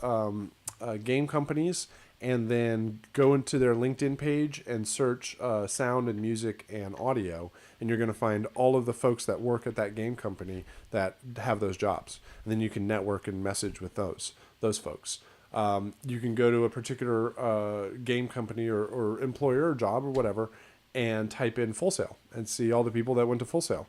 game companies and then go into their LinkedIn page and search sound and music and audio, and you're going to find all of the folks that work at that game company that have those jobs. And then you can network and message with those folks. You can go to a particular game company or employer or job or whatever and type in Full Sail and see all the people that went to Full Sail.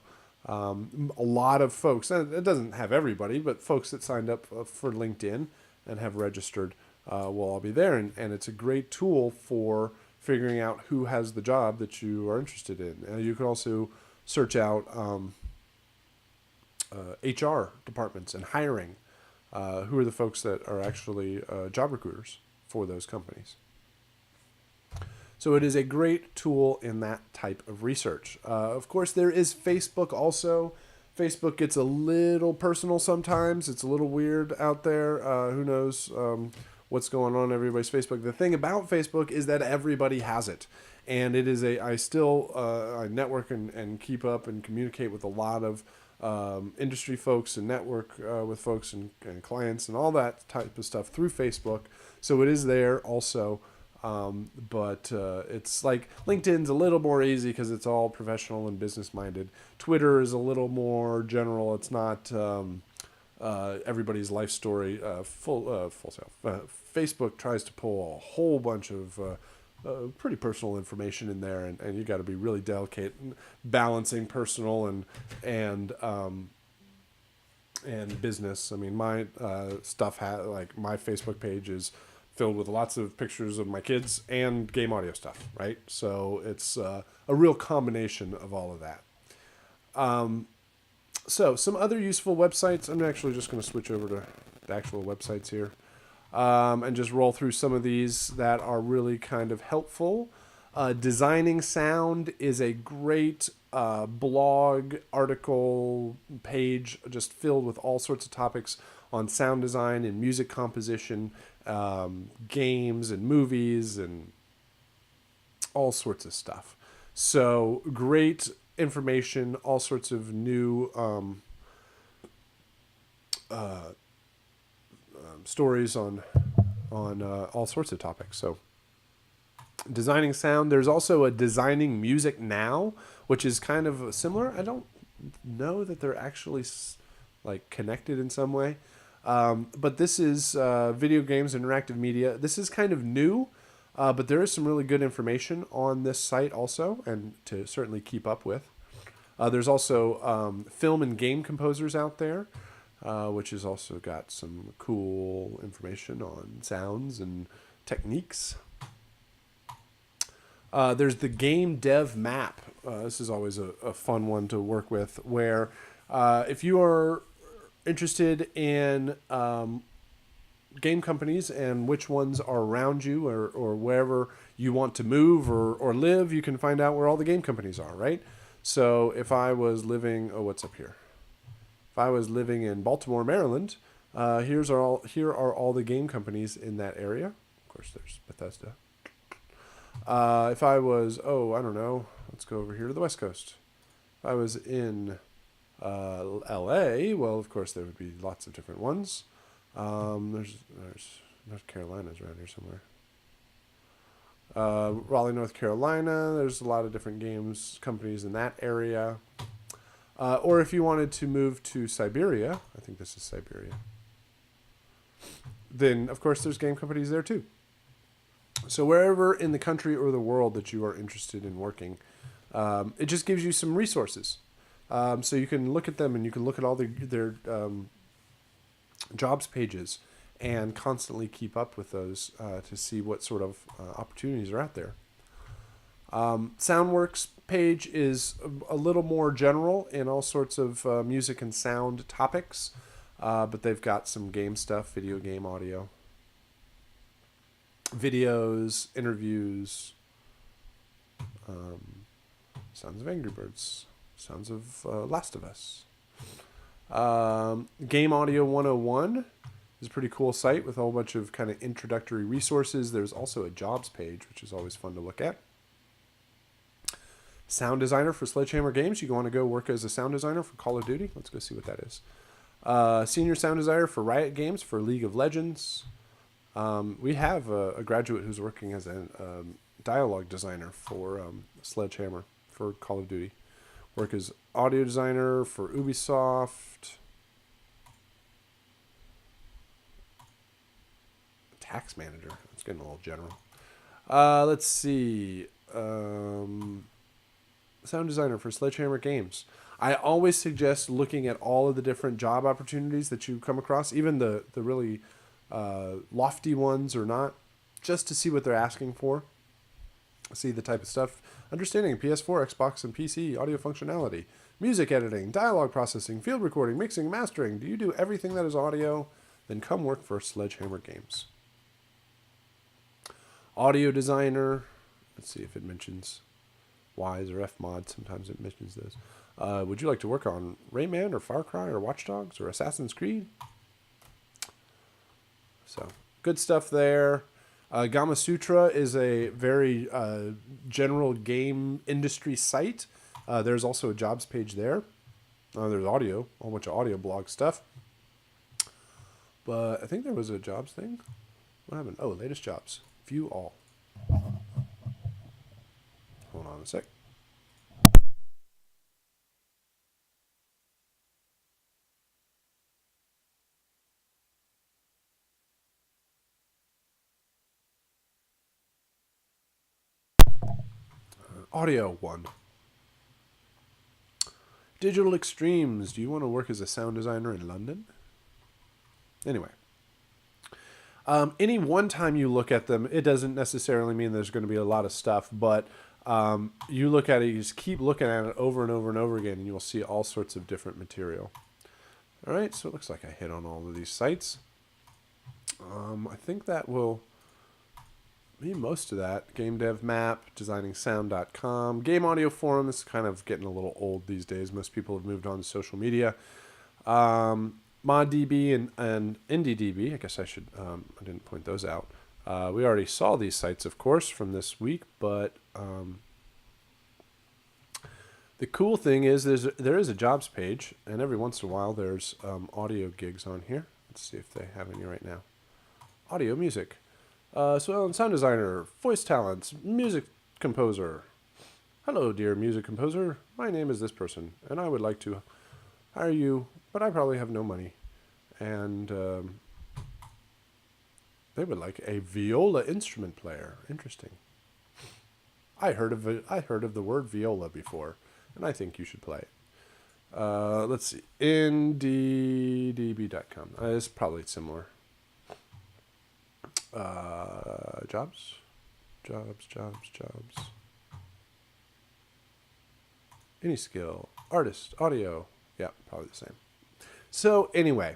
A lot of folks, and it doesn't have everybody, but folks that signed up for LinkedIn and have registered will all be there. And it's a great tool for figuring out who has the job that you are interested in. You can also search out HR departments and hiring. Who are the folks that are actually job recruiters for those companies. So it is a great tool in that type of research. Of course, there is Facebook also. Facebook gets a little personal sometimes. It's a little weird out there. Who knows what's going on in everybody's Facebook. The thing about Facebook is that everybody has it. And it is I network and keep up and communicate with a lot of industry folks and network with folks and clients and all that type of stuff through Facebook. So it is there also. But it's like LinkedIn's a little more easy because it's all professional and business minded. Twitter is a little more general. It's not everybody's life story. Full self. Facebook tries to pull a whole bunch of pretty personal information in there, and you got to be really delicate in balancing personal and business. I mean, my stuff like my Facebook page is filled with lots of pictures of my kids and game audio stuff, right? So it's a real combination of all of that. So some other useful websites. I'm actually just going to switch over to the actual websites here. and just roll through some of these that are really kind of helpful. Designing Sound is a great blog article page just filled with all sorts of topics on sound design and music composition, games and movies and all sorts of stuff. So great information, all sorts of new stories on all sorts of topics. So Designing Sound. There's also a Designing Music Now, which is kind of similar. I don't know that they're actually like connected in some way. But this is video games and interactive media. This is kind of new, but there is some really good information on this site also, and to certainly keep up with. There's also film and game composers out there, which has also got some cool information on sounds and techniques. There's the Game Dev Map. This is always a fun one to work with, where if you are interested in game companies and which ones are around you or wherever you want to move or live, you can find out where all the game companies are, right? So if I was living, what's up here? If I was living in Baltimore, Maryland, here are all the game companies in that area. Of course, there's Bethesda. If I was, I don't know, let's go over here to the West Coast. If I was in LA, well, of course, there would be lots of different ones. There's North Carolina's around here somewhere. Raleigh, North Carolina, there's a lot of different games companies in that area. Or if you wanted to move to Siberia, I think this is Siberia, then, of course, there's game companies there too. So wherever in the country or the world that you are interested in working, it just gives you some resources. So you can look at them and you can look at all their jobs pages and constantly keep up with those to see what sort of opportunities are out there. Soundworks page is a little more general in all sorts of music and sound topics, but they've got some game stuff, video game audio, videos, interviews, sounds of Angry Birds, sounds of Last of Us. Game Audio 101 is a pretty cool site with a whole bunch of kind of introductory resources. There's also a jobs page, which is always fun to look at. Sound designer for Sledgehammer Games. You want to go work as a sound designer for Call of Duty? Let's go see what that is. Senior sound designer for Riot Games for League of Legends. We have a graduate who's working as a dialogue designer for Sledgehammer for Call of Duty. Work as audio designer for Ubisoft. Tax manager. It's getting a little general. Let's see. Sound designer for Sledgehammer Games. I always suggest looking at all of the different job opportunities that you come across, even the really lofty ones or not, just to see what they're asking for. See the type of stuff. Understanding PS4, Xbox, and PC audio functionality. Music editing, dialogue processing, field recording, mixing, mastering. Do you do everything that is audio? Then come work for Sledgehammer Games. Audio designer. Let's see if it mentions Y's or F mod. Sometimes it mentions those. Would you like to work on Rayman or Far Cry or Watch Dogs or Assassin's Creed? So, good stuff there. Gama Sutra is a very general game industry site. There's also a jobs page there. There's audio, a whole bunch of audio blog stuff. But I think there was a jobs thing. What happened? Oh, latest jobs. View all. Hold on a sec. Audio 1. Digital Extremes. Do you want to work as a sound designer in London? Anyway. Any one time you look at them, it doesn't necessarily mean there's going to be a lot of stuff, but you look at it, you just keep looking at it over and over and over again, and you will see all sorts of different material. All right, so it looks like I hit on all of these sites. I think that will be most of that. Game Dev Map, designingsound.com. Game Audio Forum is kind of getting a little old these days. Most people have moved on to social media. ModDB and IndieDB. I guess I should, I didn't point those out. We already saw these sites, of course, from this week, but the cool thing is there is a jobs page, and every once in a while there's audio gigs on here. Let's see if they have any right now. Audio music. Sound designer, voice talents, music composer. Hello, dear music composer. My name is this person, and I would like to hire you, but I probably have no money. And they would like a viola instrument player. Interesting. I heard of the word viola before, and I think you should play it. Let's see. IndieDB.com. It's probably similar. Jobs. Any skill. Artist. Audio. Yeah, probably the same. So anyway,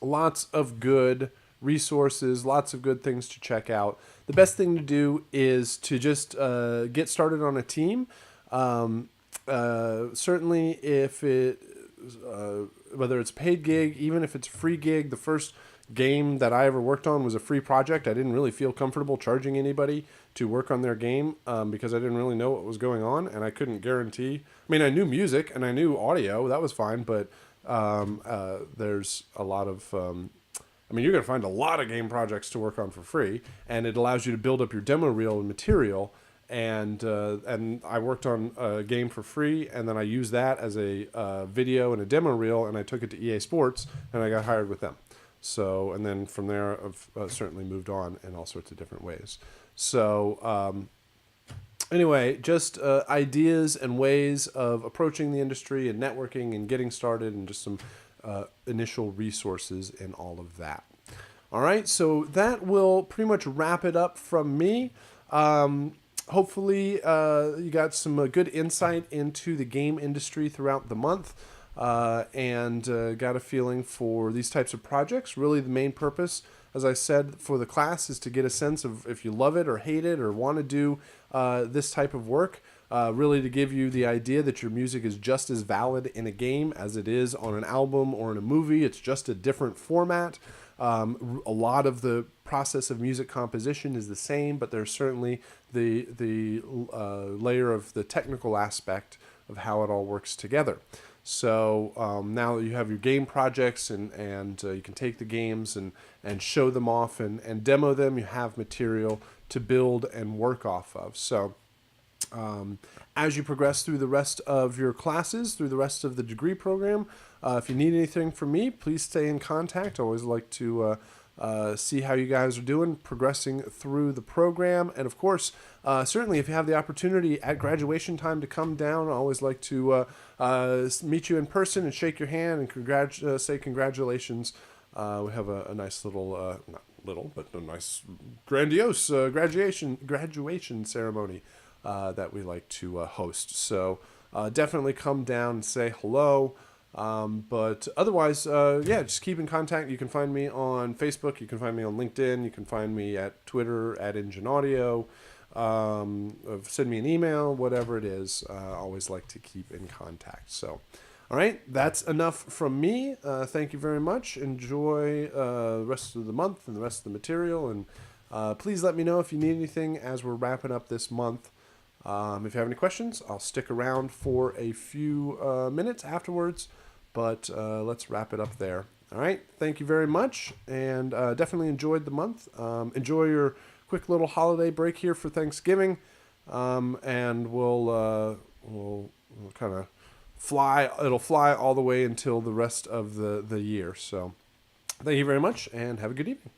lots of good resources, lots of good things to check out. The best thing to do is to just get started on a team. Certainly if it, whether it's a paid gig, even if it's a free gig, the first game that I ever worked on was a free project. I didn't really feel comfortable charging anybody to work on their game because I didn't really know what was going on, and I couldn't guarantee. I mean, I knew music and I knew audio. That was fine, but there's a lot of... I mean, you're going to find a lot of game projects to work on for free, and it allows you to build up your demo reel and material. And I worked on a game for free, and then I used that as a video and a demo reel, and I took it to EA Sports, and I got hired with them. So, and then from there, I've certainly moved on in all sorts of different ways. So, anyway, just ideas and ways of approaching the industry and networking and getting started, and just some initial resources and all of that. All right, so that will pretty much wrap it up from me. Hopefully, you got some good insight into the game industry throughout the month. And got a feeling for these types of projects. Really, the main purpose, as I said, for the class is to get a sense of if you love it or hate it or want to do this type of work. Really to give you the idea that your music is just as valid in a game as it is on an album or in a movie. It's just a different format. A lot of the process of music composition is the same, but there's certainly the layer of the technical aspect of how it all works together. So now that you have your game projects and you can take the games and show them off and demo them, you have material to build and work off of. So as you progress through the rest of your classes, through the rest of the degree program, if you need anything from me, please stay in contact. I always like to see how you guys are doing, progressing through the program. And of course, certainly if you have the opportunity at graduation time to come down, I always like to meet you in person and shake your hand and say congratulations. We have a nice little, not little, but a nice grandiose graduation ceremony that we like to host. So definitely come down and say hello. But otherwise, yeah, just keep in contact. You can find me on Facebook. You can find me on LinkedIn. You can find me at Twitter at Engine Audio. Send me an email, whatever it is. I always like to keep in contact. So, all right, that's enough from me. Thank you very much. Enjoy the rest of the month and the rest of the material. And please let me know if you need anything as we're wrapping up this month. If you have any questions, I'll stick around for a few minutes afterwards. But let's wrap it up there. All right. Thank you very much. And definitely enjoyed the month. Enjoy your quick little holiday break here for Thanksgiving. And we'll kind of fly. It'll fly all the way until the rest of the year. So thank you very much and have a good evening.